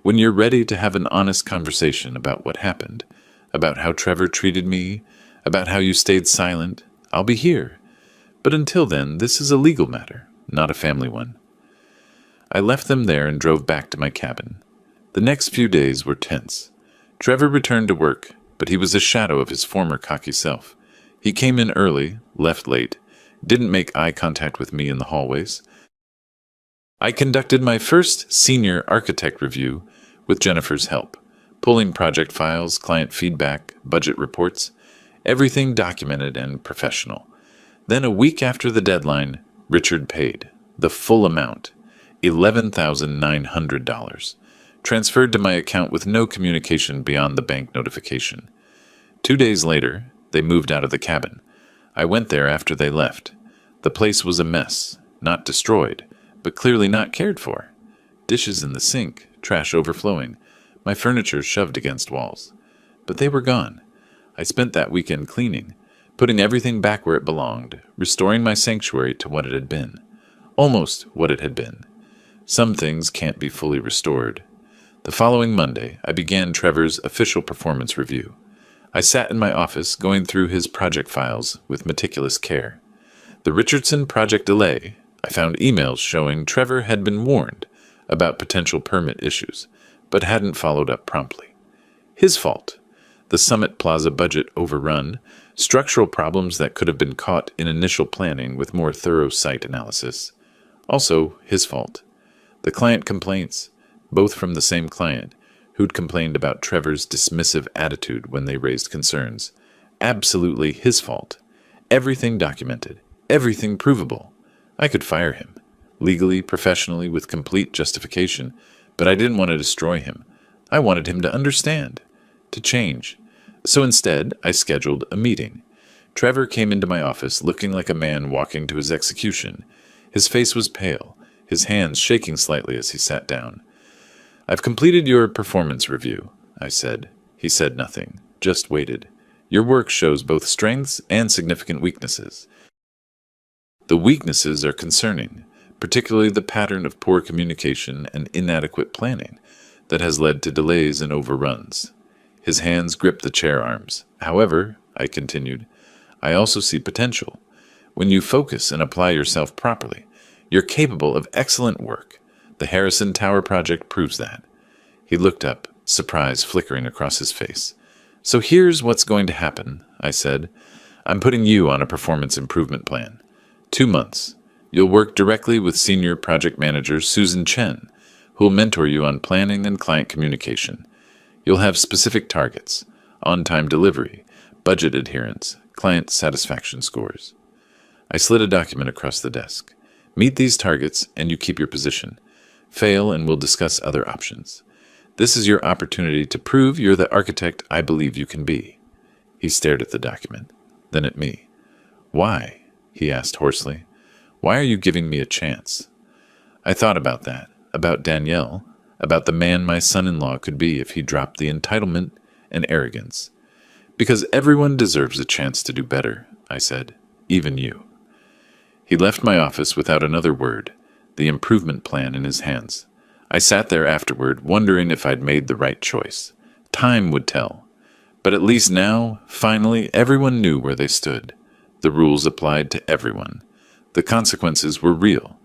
When you're ready to have an honest conversation about what happened, about how Trevor treated me, about how you stayed silent, I'll be here. But until then, this is a legal matter, not a family one. I left them there and drove back to my cabin. The next few days were tense. Trevor returned to work, but he was a shadow of his former cocky self. He came in early, left late, didn't make eye contact with me in the hallways. I conducted my first senior architect review with Jennifer's help, pulling project files, client feedback, budget reports, everything documented and professional. Then a week after the deadline, Richard paid, the full amount, $11,900, transferred to my account with no communication beyond the bank notification. 2 days later, they moved out of the cabin. I went there after they left. The place was a mess, not destroyed, but clearly not cared for. Dishes in the sink, trash overflowing, my furniture shoved against walls. But they were gone. I spent that weekend cleaning, putting everything back where it belonged, restoring my sanctuary to what it had been. Almost what it had been. Some things can't be fully restored. The following Monday, I began Trevor's official performance review. I sat in my office going through his project files with meticulous care. The Richardson project delay, I found emails showing Trevor had been warned about potential permit issues, but hadn't followed up promptly. His fault. The Summit Plaza budget overrun, structural problems that could have been caught in initial planning with more thorough site analysis. Also, his fault. The client complaints, both from the same client, who'd complained about Trevor's dismissive attitude when they raised concerns. Absolutely his fault. Everything documented. Everything provable. I could fire him, legally, professionally, with complete justification, but I didn't want to destroy him. I wanted him to understand, to change. So instead, I scheduled a meeting. Trevor came into my office looking like a man walking to his execution. His face was pale, his hands shaking slightly as he sat down. I've completed your performance review, I said. He said nothing, just waited. Your work shows both strengths and significant weaknesses. The weaknesses are concerning, particularly the pattern of poor communication and inadequate planning that has led to delays and overruns. His hands gripped the chair arms. However, I continued, I also see potential. When you focus and apply yourself properly, you're capable of excellent work. The Harrison Tower project proves that. He looked up, surprise flickering across his face. So here's what's going to happen, I said. I'm putting you on a performance improvement plan. 2 months. You'll work directly with senior project manager Susan Chen, who'll mentor you on planning and client communication. You'll have specific targets, on-time delivery, budget adherence, client satisfaction scores. I slid a document across the desk. Meet these targets and you keep your position. Fail and we'll discuss other options. This is your opportunity to prove you're the architect I believe you can be. He stared at the document, then at me. Why? He asked hoarsely. Why are you giving me a chance? I thought about that, about Danielle, about the man my son-in-law could be if he dropped the entitlement and arrogance. Because everyone deserves a chance to do better, I said, even you. He left my office without another word, the improvement plan in his hands. I sat there afterward, wondering if I'd made the right choice. Time would tell. But at least now, finally, everyone knew where they stood. The rules applied to everyone. The consequences were real.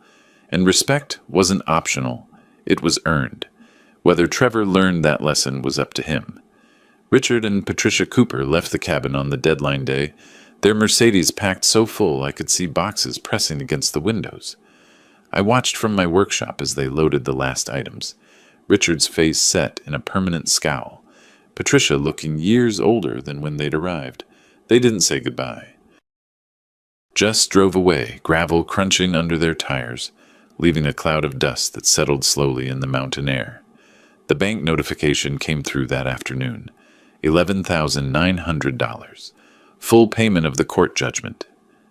And respect wasn't optional. It was earned. Whether Trevor learned that lesson was up to him. Richard and Patricia Cooper left the cabin on the deadline day, their Mercedes packed so full I could see boxes pressing against the windows. I watched from my workshop as they loaded the last items, Richard's face set in a permanent scowl, Patricia looking years older than when they'd arrived. They didn't say goodbye. Just drove away, gravel crunching under their tires, leaving a cloud of dust that settled slowly in the mountain air. The bank notification came through that afternoon. $11,900. Full payment of the court judgment.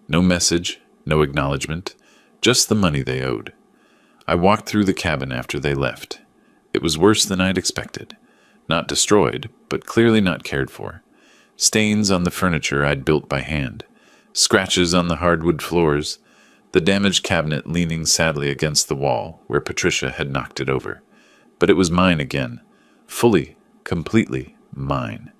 No message, no acknowledgement, just the money they owed. I walked through the cabin after they left. It was worse than I'd expected. Not destroyed, but clearly not cared for. Stains on the furniture I'd built by hand. Scratches on the hardwood floors. The damaged cabinet leaning sadly against the wall where Patricia had knocked it over. But it was mine again. Fully, completely mine.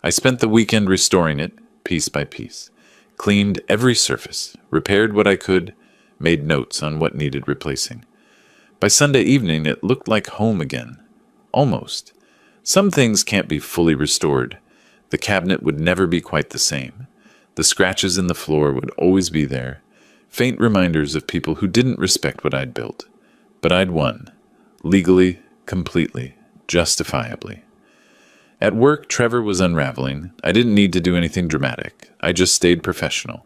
I spent the weekend restoring it, piece by piece. Cleaned every surface, repaired what I could, made notes on what needed replacing. By Sunday evening, it looked like home again. Almost. Some things can't be fully restored. The cabinet would never be quite the same. The scratches in the floor would always be there, faint reminders of people who didn't respect what I'd built. But I'd won. Legally, completely, justifiably. At work, Trevor was unraveling. I didn't need to do anything dramatic. I just stayed professional,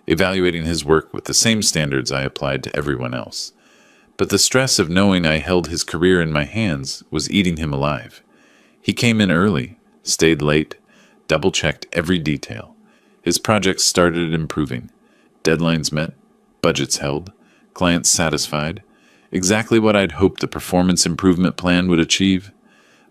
evaluating his work with the same standards I applied to everyone else. But the stress of knowing I held his career in my hands was eating him alive. He came in early, stayed late, double-checked every detail. His projects started improving. Deadlines met, budgets held, clients satisfied. Exactly what I'd hoped the performance improvement plan would achieve.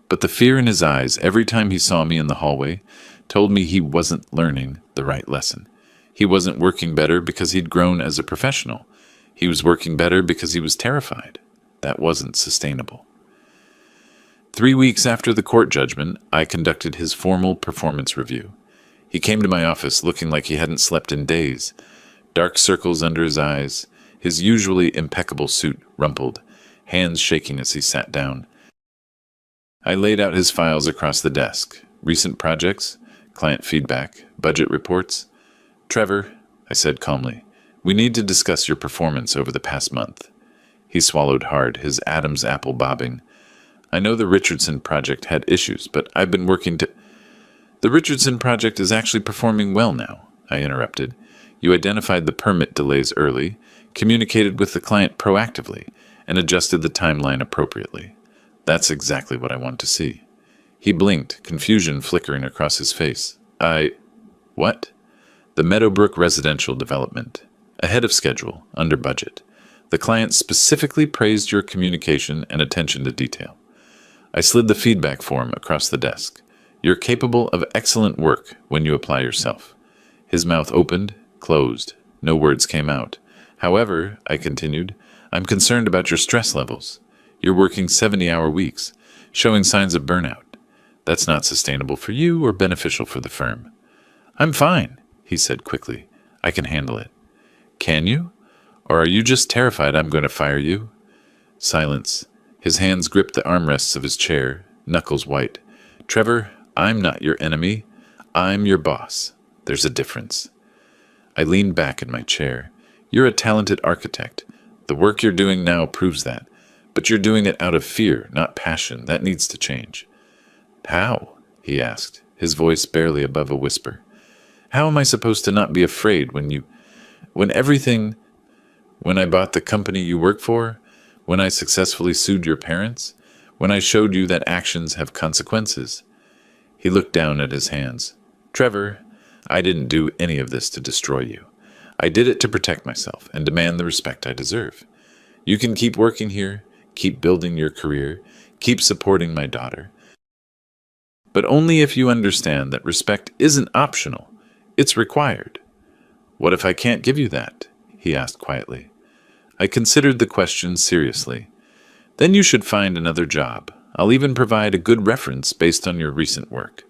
But the fear in his eyes every time he saw me in the hallway told me he wasn't learning the right lesson. He wasn't working better because he'd grown as a professional. He was working better because he was terrified. That wasn't sustainable. 3 weeks after the court judgment, I conducted his formal performance review. He came to my office looking like he hadn't slept in days. Dark circles under his eyes, his usually impeccable suit rumpled, hands shaking as he sat down. I laid out his files across the desk. Recent projects, client feedback, budget reports. Trevor, I said calmly, we need to discuss your performance over the past month. He swallowed hard, his Adam's apple bobbing. I know the Richardson project had issues, but I've been working to... The Richardson project is actually performing well now, I interrupted. You identified the permit delays early, communicated with the client proactively, and adjusted the timeline appropriately. That's exactly what I want to see. He blinked, confusion flickering across his face. What? The Meadowbrook residential development. Ahead of schedule, under budget. The client specifically praised your communication and attention to detail. I slid the feedback form across the desk. You're capable of excellent work when you apply yourself. His mouth opened, closed. No words came out. However, I continued, I'm concerned about your stress levels. You're working 70-hour weeks, showing signs of burnout. That's not sustainable for you or beneficial for the firm. I'm fine, he said quickly. I can handle it. Can you? Or are you just terrified I'm going to fire you? Silence. His hands gripped the armrests of his chair, knuckles white. Trevor, I'm not your enemy. I'm your boss. There's a difference. I leaned back in my chair. You're a talented architect. The work you're doing now proves that. But you're doing it out of fear, not passion. That needs to change. How? He asked, his voice barely above a whisper. How am I supposed to not be afraid when I bought the company you work for, when I successfully sued your parents, when I showed you that actions have consequences? He looked down at his hands. Trevor, I didn't do any of this to destroy you. I did it to protect myself and demand the respect I deserve. You can keep working here, keep building your career, keep supporting my daughter. But only if you understand that respect isn't optional, it's required. What if I can't give you that? He asked quietly. I considered the question seriously. Then you should find another job. I'll even provide a good reference based on your recent work.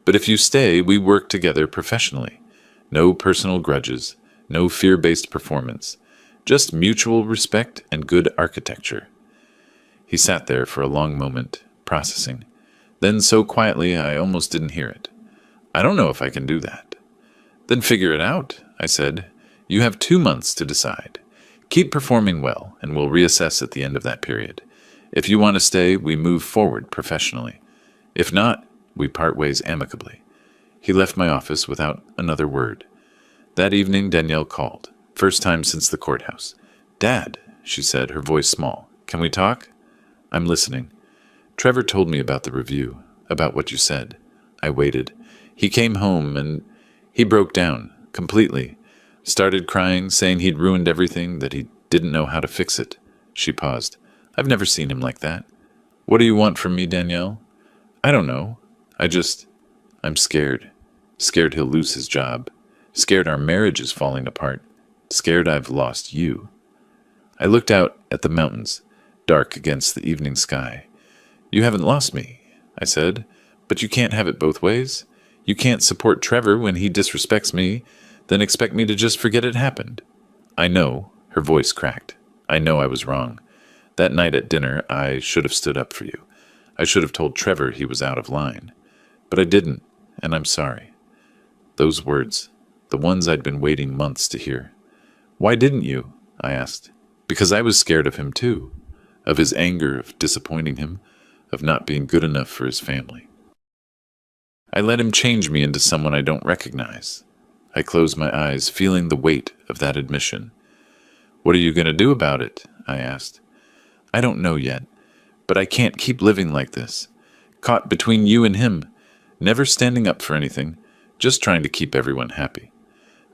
But if you stay, we work together professionally. No personal grudges, no fear-based performance, just mutual respect and good architecture. He sat there for a long moment, processing. Then so quietly I almost didn't hear it. I don't know if I can do that. Then figure it out, I said. You have 2 months to decide. Keep performing well, and we'll reassess at the end of that period. If you want to stay, we move forward professionally. If not, we part ways amicably. He left my office without another word. That evening, Danielle called. First time since the courthouse. Dad, she said, her voice small. Can we talk? I'm listening. Trevor told me about the review, about what you said. I waited. He came home and he broke down, completely. Started crying, saying he'd ruined everything, that he didn't know how to fix it. She paused. I've never seen him like that. What do you want from me, Danielle? I don't know. I'm scared. Scared he'll lose his job. Scared our marriage is falling apart. Scared I've lost you. I looked out at the mountains, dark against the evening sky. You haven't lost me, I said, but you can't have it both ways. You can't support Trevor when he disrespects me, then expect me to just forget it happened. I know, her voice cracked. I know I was wrong. That night at dinner, I should have stood up for you. I should have told Trevor he was out of line. But I didn't, and I'm sorry. Those words, the ones I'd been waiting months to hear. Why didn't you? I asked. Because I was scared of him too, of his anger, of disappointing him, of not being good enough for his family. I let him change me into someone I don't recognize. I closed my eyes, feeling the weight of that admission. What are you going to do about it? I asked. I don't know yet, but I can't keep living like this, caught between you and him, never standing up for anything, just trying to keep everyone happy.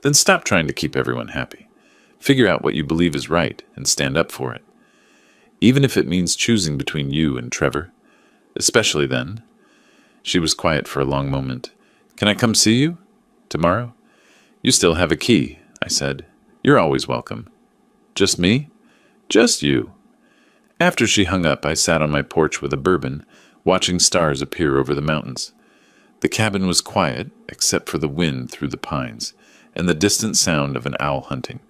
Then stop trying to keep everyone happy. Figure out what you believe is right and stand up for it. Even if it means choosing between you and Trevor. Especially then. She was quiet for a long moment. Can I come see you? Tomorrow? You still have a key, I said. You're always welcome. Just me? Just you. After she hung up, I sat on my porch with a bourbon, watching stars appear over the mountains. The cabin was quiet, except for the wind through the pines, and the distant sound of an owl hunting.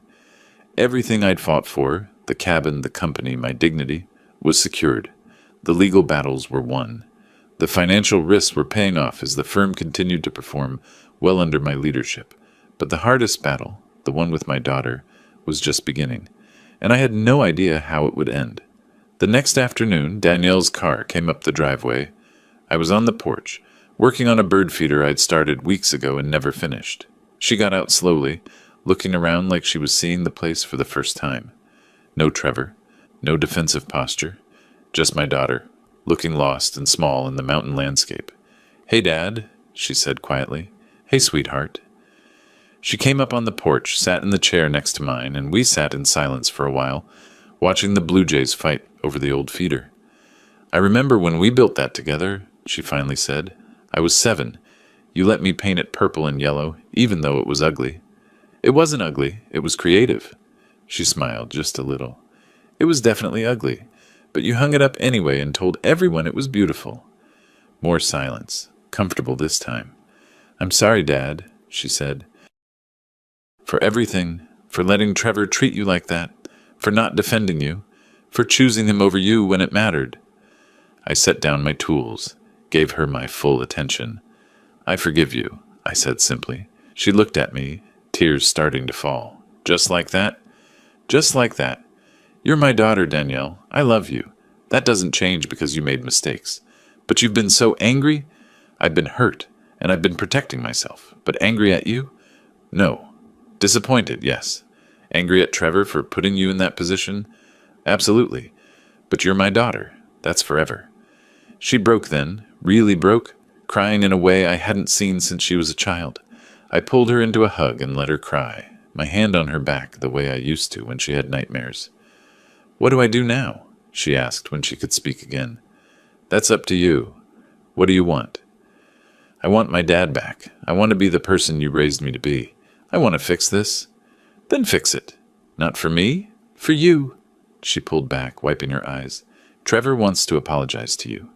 Everything I'd fought for, the cabin, the company, my dignity, was secured. The legal battles were won. The financial risks were paying off as the firm continued to perform well under my leadership. But the hardest battle, the one with my daughter, was just beginning, and I had no idea how it would end. The next afternoon, Danielle's car came up the driveway. I was on the porch, working on a bird feeder I'd started weeks ago and never finished. She got out slowly, looking around like she was seeing the place for the first time. No Trevor, no defensive posture, just my daughter, looking lost and small in the mountain landscape. Hey, Dad, she said quietly. Hey, sweetheart. She came up on the porch, sat in the chair next to mine, and we sat in silence for a while, watching the blue jays fight over the old feeder. I remember when we built that together, she finally said. I was 7. You let me paint it purple and yellow, even though it was ugly. It wasn't ugly, it was creative. She smiled just a little. It was definitely ugly, but you hung it up anyway and told everyone it was beautiful. More silence, comfortable this time. I'm sorry, Dad, she said. For everything, for letting Trevor treat you like that, for not defending you, for choosing him over you when it mattered. I set down my tools, gave her my full attention. I forgive you, I said simply. She looked at me, tears starting to fall. Just like that? Just like that. You're my daughter, Danielle. I love you. That doesn't change because you made mistakes. But you've been so angry. I've been hurt, and I've been protecting myself. But angry at you? No. Disappointed, yes. Angry at Trevor for putting you in that position? Absolutely. But you're my daughter. That's forever. She broke then, really broke, crying in a way I hadn't seen since she was a child. I pulled her into a hug and let her cry, my hand on her back the way I used to when she had nightmares. What do I do now? She asked when she could speak again. That's up to you. What do you want? I want my dad back. I want to be the person you raised me to be. I want to fix this. Then fix it. Not for me, for you. She pulled back, wiping her eyes. Trevor wants to apologize to you.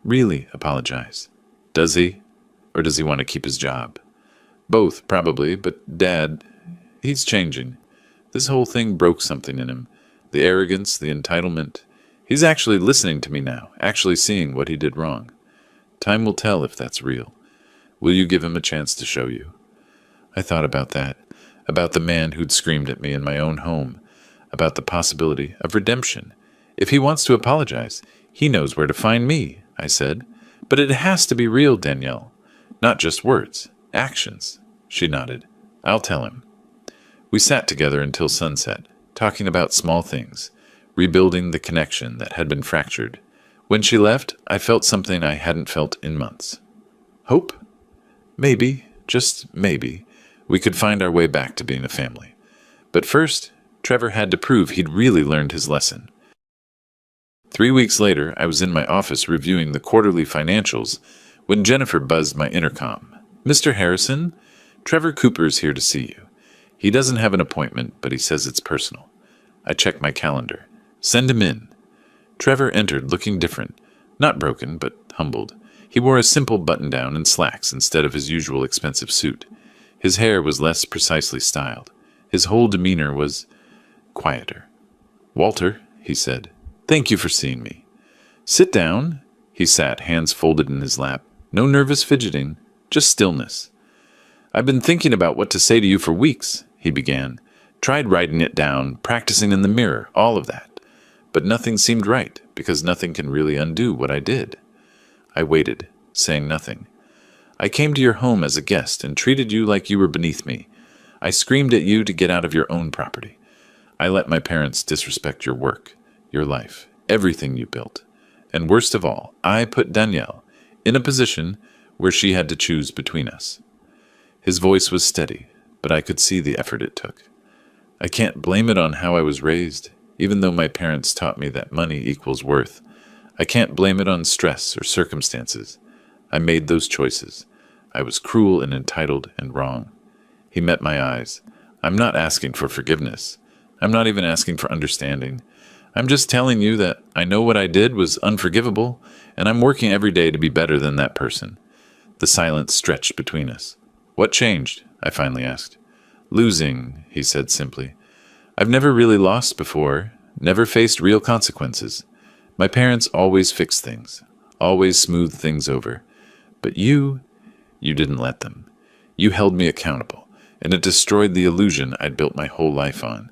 Really apologize. Does he? Or does he want to keep his job? Both, probably, but Dad, he's changing. This whole thing broke something in him. The arrogance, the entitlement. He's actually listening to me now, actually seeing what he did wrong. Time will tell if that's real. Will you give him a chance to show you? I thought about that, about the man who'd screamed at me in my own home, about the possibility of redemption. If he wants to apologize, he knows where to find me, I said. But it has to be real, Danielle. Not just words, actions. She nodded. I'll tell him. We sat together until sunset, talking about small things, rebuilding the connection that had been fractured. When she left, I felt something I hadn't felt in months. Hope? Maybe, just maybe, we could find our way back to being a family. But first, Trevor had to prove he'd really learned his lesson. 3 weeks later, I was in my office reviewing the quarterly financials when Jennifer buzzed my intercom. Mr. Harrison, Trevor Cooper's here to see you. He doesn't have an appointment, but he says it's personal. I checked my calendar. Send him in. Trevor entered looking different. Not broken, but humbled. He wore a simple button-down and slacks instead of his usual expensive suit. His hair was less precisely styled. His whole demeanor was quieter. Walter, he said, thank you for seeing me. Sit down. He sat, hands folded in his lap. No nervous fidgeting, just stillness. I've been thinking about what to say to you for weeks, he began. Tried writing it down, practicing in the mirror, all of that. But nothing seemed right, because nothing can really undo what I did. I waited, saying nothing. I came to your home as a guest and treated you like you were beneath me. I screamed at you to get out of your own property. I let my parents disrespect your work, your life, everything you built. And worst of all, I put Danielle in a position where she had to choose between us. His voice was steady, but I could see the effort it took. I can't blame it on how I was raised, even though my parents taught me that money equals worth. I can't blame it on stress or circumstances. I made those choices. I was cruel and entitled and wrong. He met my eyes. I'm not asking for forgiveness. I'm not even asking for understanding. I'm just telling you that I know what I did was unforgivable, and I'm working every day to be better than that person. The silence stretched between us. What changed? I finally asked. Losing, he said simply. I've never really lost before, never faced real consequences. My parents always fixed things, always smoothed things over. But you didn't let them. You held me accountable, and it destroyed the illusion I'd built my whole life on.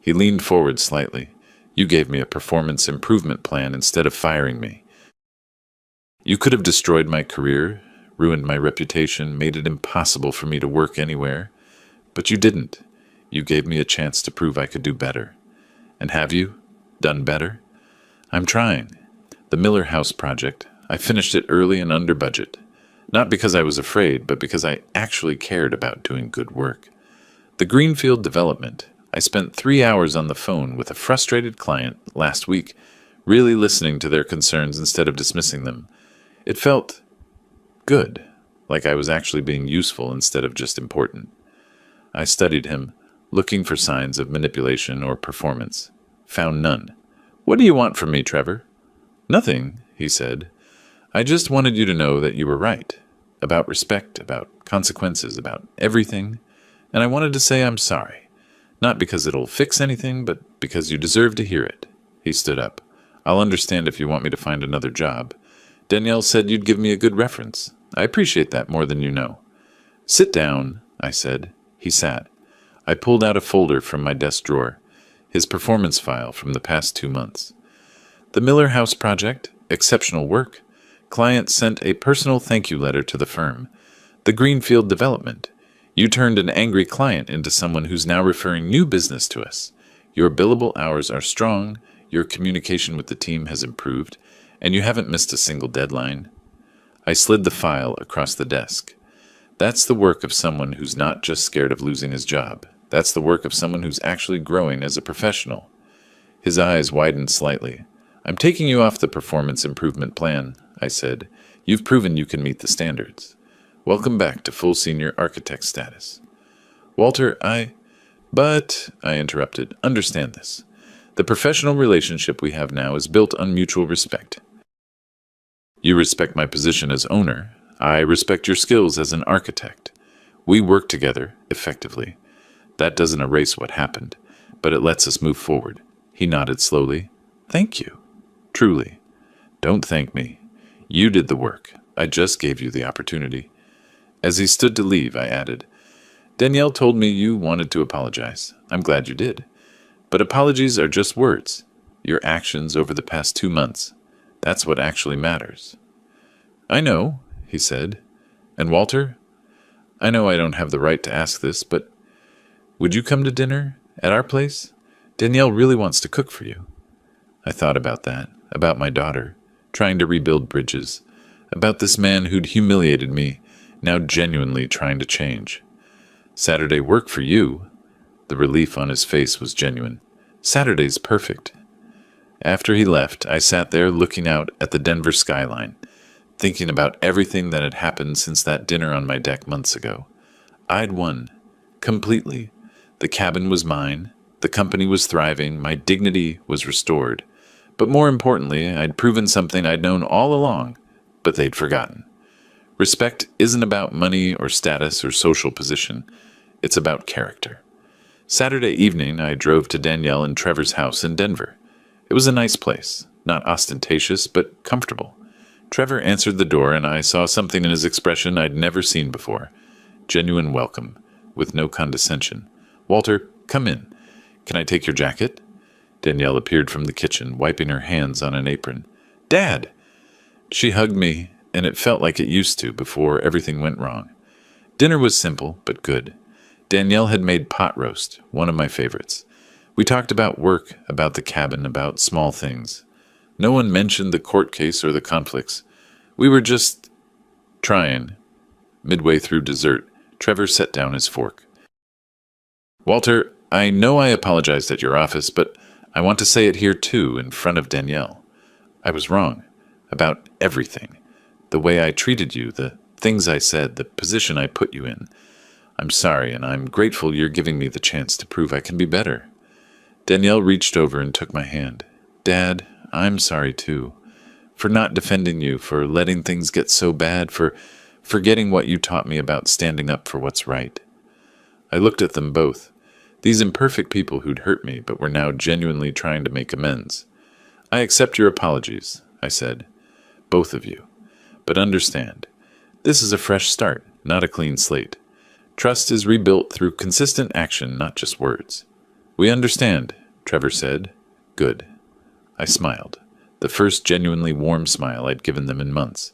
He leaned forward slightly. You gave me a performance improvement plan instead of firing me. You could have destroyed my career, ruined my reputation, made it impossible for me to work anywhere. But you didn't. You gave me a chance to prove I could do better. And have you? Done better? I'm trying. The Miller House project, I finished it early and under budget. Not because I was afraid, but because I actually cared about doing good work. The Greenfield development, I spent 3 hours on the phone with a frustrated client last week, really listening to their concerns instead of dismissing them. It felt good, like I was actually being useful instead of just important. I studied him, looking for signs of manipulation or performance. Found none. "What do you want from me, Trevor?" "Nothing," he said. "I just wanted you to know that you were right. About respect, about consequences, about everything. And I wanted to say I'm sorry. Not because it'll fix anything, but because you deserve to hear it." He stood up. "I'll understand if you want me to find another job. Danielle said you'd give me a good reference. I appreciate that more than you know." "Sit down," I said. He sat. I pulled out a folder from my desk drawer, his performance file from the past 2 months. "The Miller House project, exceptional work. Client sent a personal thank you letter to the firm. The Greenfield development. You turned an angry client into someone who's now referring new business to us. Your billable hours are strong, your communication with the team has improved, and you haven't missed a single deadline." I slid the file across the desk. "That's the work of someone who's not just scared of losing his job. That's the work of someone who's actually growing as a professional." His eyes widened slightly. "I'm taking you off the performance improvement plan," I said. "You've proven you can meet the standards. Welcome back to full senior architect status." "Walter, But," I interrupted, "understand this. The professional relationship we have now is built on mutual respect. You respect my position as owner. I respect your skills as an architect. We work together, effectively. That doesn't erase what happened, but it lets us move forward." He nodded slowly. "Thank you. Truly. Don't thank me. You did the work. I just gave you the opportunity." As he stood to leave, I added, "Danielle told me you wanted to apologize. I'm glad you did. But apologies are just words. Your actions over the past 2 months. That's what actually matters." "I know," he said. "And Walter, I know I don't have the right to ask this, but would you come to dinner at our place? Danielle really wants to cook for you." I thought about that, about my daughter, trying to rebuild bridges, about this man who'd humiliated me, now genuinely trying to change. "Saturday work for you?" The relief on his face was genuine. "Saturday's perfect." After he left, I sat there looking out at the Denver skyline, thinking about everything that had happened since that dinner on my deck months ago. I'd won. Completely. The cabin was mine. The company was thriving. My dignity was restored. But more importantly, I'd proven something I'd known all along, but they'd forgotten. Respect isn't about money or status or social position. It's about character. Saturday evening, I drove to Danielle and Trevor's house in Denver. It was a nice place, not ostentatious, but comfortable. Trevor answered the door, and I saw something in his expression I'd never seen before. Genuine welcome, with no condescension. "Walter, come in. Can I take your jacket?" Danielle appeared from the kitchen, wiping her hands on an apron. "Dad!" She hugged me, and it felt like it used to before everything went wrong. Dinner was simple, but good. Danielle had made pot roast, one of my favorites. We talked about work, about the cabin, about small things. No one mentioned the court case or the conflicts. We were just trying. Midway through dessert, Trevor set down his fork. "Walter, I know I apologized at your office, but I want to say it here too, in front of Danielle. I was wrong. About everything. The way I treated you, the things I said, the position I put you in. I'm sorry, and I'm grateful you're giving me the chance to prove I can be better." Danielle reached over and took my hand. "Dad, I'm sorry too. For not defending you, for letting things get so bad, for forgetting what you taught me about standing up for what's right." I looked at them both. These imperfect people who'd hurt me, but were now genuinely trying to make amends. "I accept your apologies," I said. "Both of you. But understand, this is a fresh start, not a clean slate. Trust is rebuilt through consistent action, not just words." "We understand," Trevor said. "Good." I smiled, the first genuinely warm smile I'd given them in months.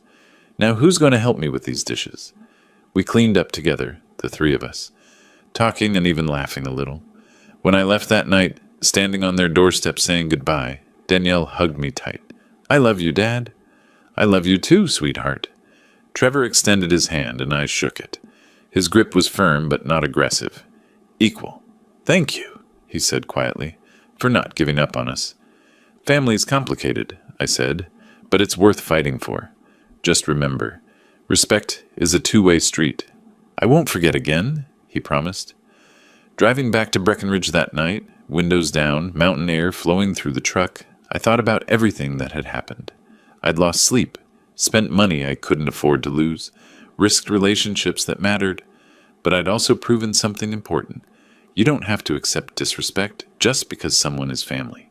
"Now who's going to help me with these dishes?" We cleaned up together, the three of us, talking and even laughing a little. When I left that night, standing on their doorstep saying goodbye, Danielle hugged me tight. "I love you, Dad." "I love you too, sweetheart." Trevor extended his hand, and I shook it. His grip was firm, but not aggressive. "Equal." "Thank you," he said quietly, "for not giving up on us." "Family's complicated," I said, "but it's worth fighting for. Just remember, respect is a two-way street." "I won't forget again," he promised. Driving back to Breckenridge that night, windows down, mountain air flowing through the truck, I thought about everything that had happened. I'd lost sleep, spent money I couldn't afford to lose, risked relationships that mattered, but I'd also proven something important. You don't have to accept disrespect just because someone is family.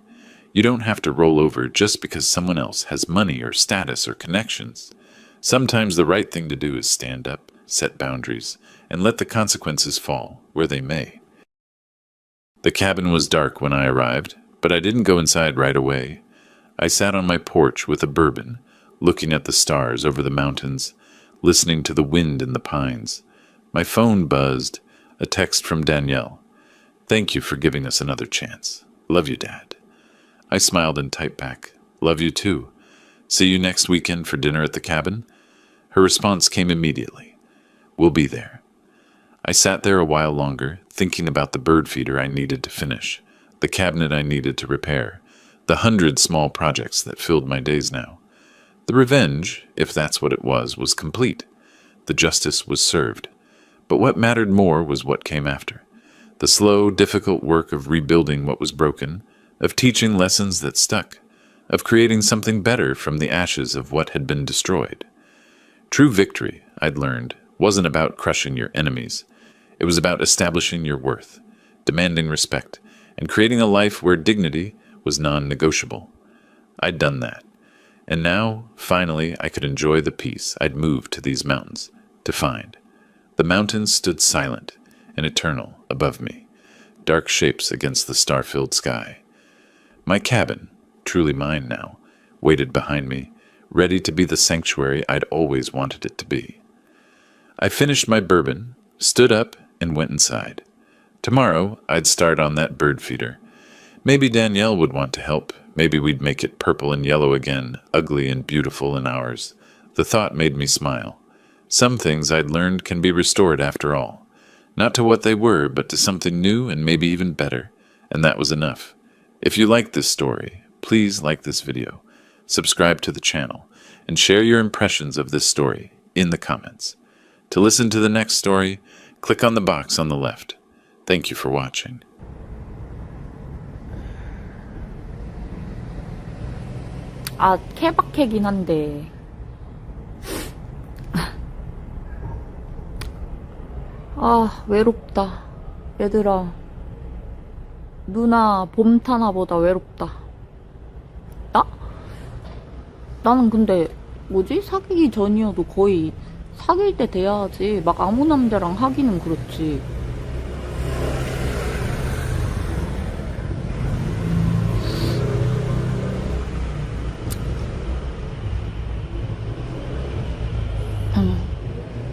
You don't have to roll over just because someone else has money or status or connections. Sometimes the right thing to do is stand up, set boundaries, and let the consequences fall where they may. The cabin was dark when I arrived, but I didn't go inside right away. I sat on my porch with a bourbon, looking at the stars over the mountains, listening to the wind in the pines. My phone buzzed, a text from Danielle. "Thank you for giving us another chance. Love you, Dad." I smiled and typed back, "Love you too. See you next weekend for dinner at the cabin?" Her response came immediately. "We'll be there." I sat there a while longer, thinking about the bird feeder I needed to finish, the cabinet I needed to repair, the 100 small projects that filled my days now. The revenge, if that's what it was complete. The justice was served. But what mattered more was what came after. The slow, difficult work of rebuilding what was broken, of teaching lessons that stuck, of creating something better from the ashes of what had been destroyed. True victory, I'd learned, wasn't about crushing your enemies. It was about establishing your worth, demanding respect, and creating a life where dignity was non-negotiable. I'd done that. And now, finally, I could enjoy the peace I'd moved to these mountains to find. The mountains stood silent and eternal above me, dark shapes against the star-filled sky. My cabin, truly mine now, waited behind me, ready to be the sanctuary I'd always wanted it to be. I finished my bourbon, stood up, and went inside. Tomorrow, I'd start on that bird feeder. Maybe Danielle would want to help. Maybe we'd make it purple and yellow again, ugly and beautiful in ours. The thought made me smile. Some things I'd learned can be restored after all. Not to what they were, but to something new and maybe even better. And that was enough. If you like this story, please like this video, subscribe to the channel, and share your impressions of this story in the comments. To listen to the next story, click on the box on the left. Thank you for watching. 아, 케바케긴 한데 아, 외롭다. 얘들아, 누나 봄타나보다 외롭다. 나는 근데 뭐지? 사귀기 전이어도 거의 사귈 때 돼야지. 막 아무 남자랑 하기는 그렇지.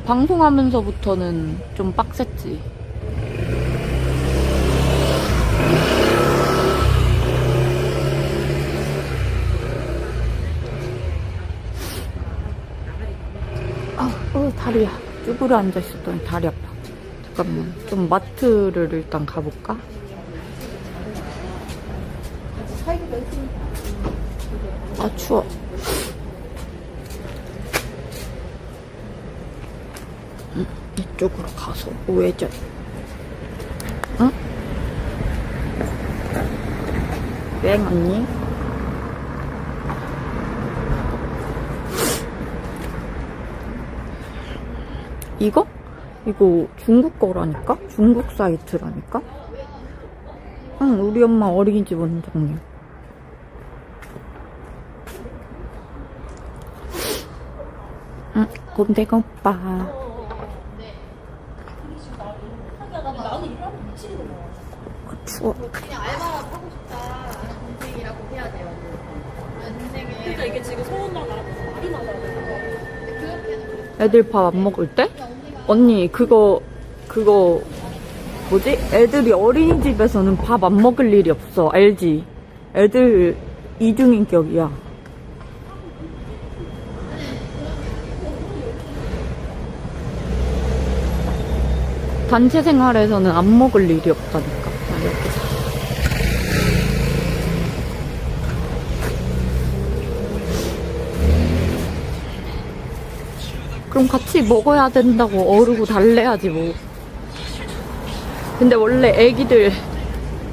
방송하면서부터는 좀 빡셌지. 다리야. 쭈그려 앉아있었더니 다리 아파. 잠깐만, 좀 마트를 일단 가볼까? 아, 추워. 이쪽으로 가서 우회전. 응? 여행 언니? 이거 중국 거라니까? 중국 사이트라니까? 응, 우리 엄마 어린이집 원장님. 응, 곰대가 오빠. 추워. 그냥 알바라도 하고 싶다. 인생이라고 해야 돼요. 인생에. 그러니까 이게 지금 서운하고 말이 나잖아요. 애들 밥 안 먹을 때? 언니, 그거 뭐지? 애들이 어린이집에서는 밥 안 먹을 일이 없어. 알지? 애들 이중인격이야. 단체 생활에서는 안 먹을 일이 없다니까. 그럼 같이 먹어야 된다고 어르고 달래야지 뭐. 근데 원래 애기들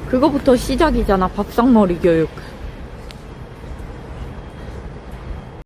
그거부터 시작이잖아. 밥상머리 교육.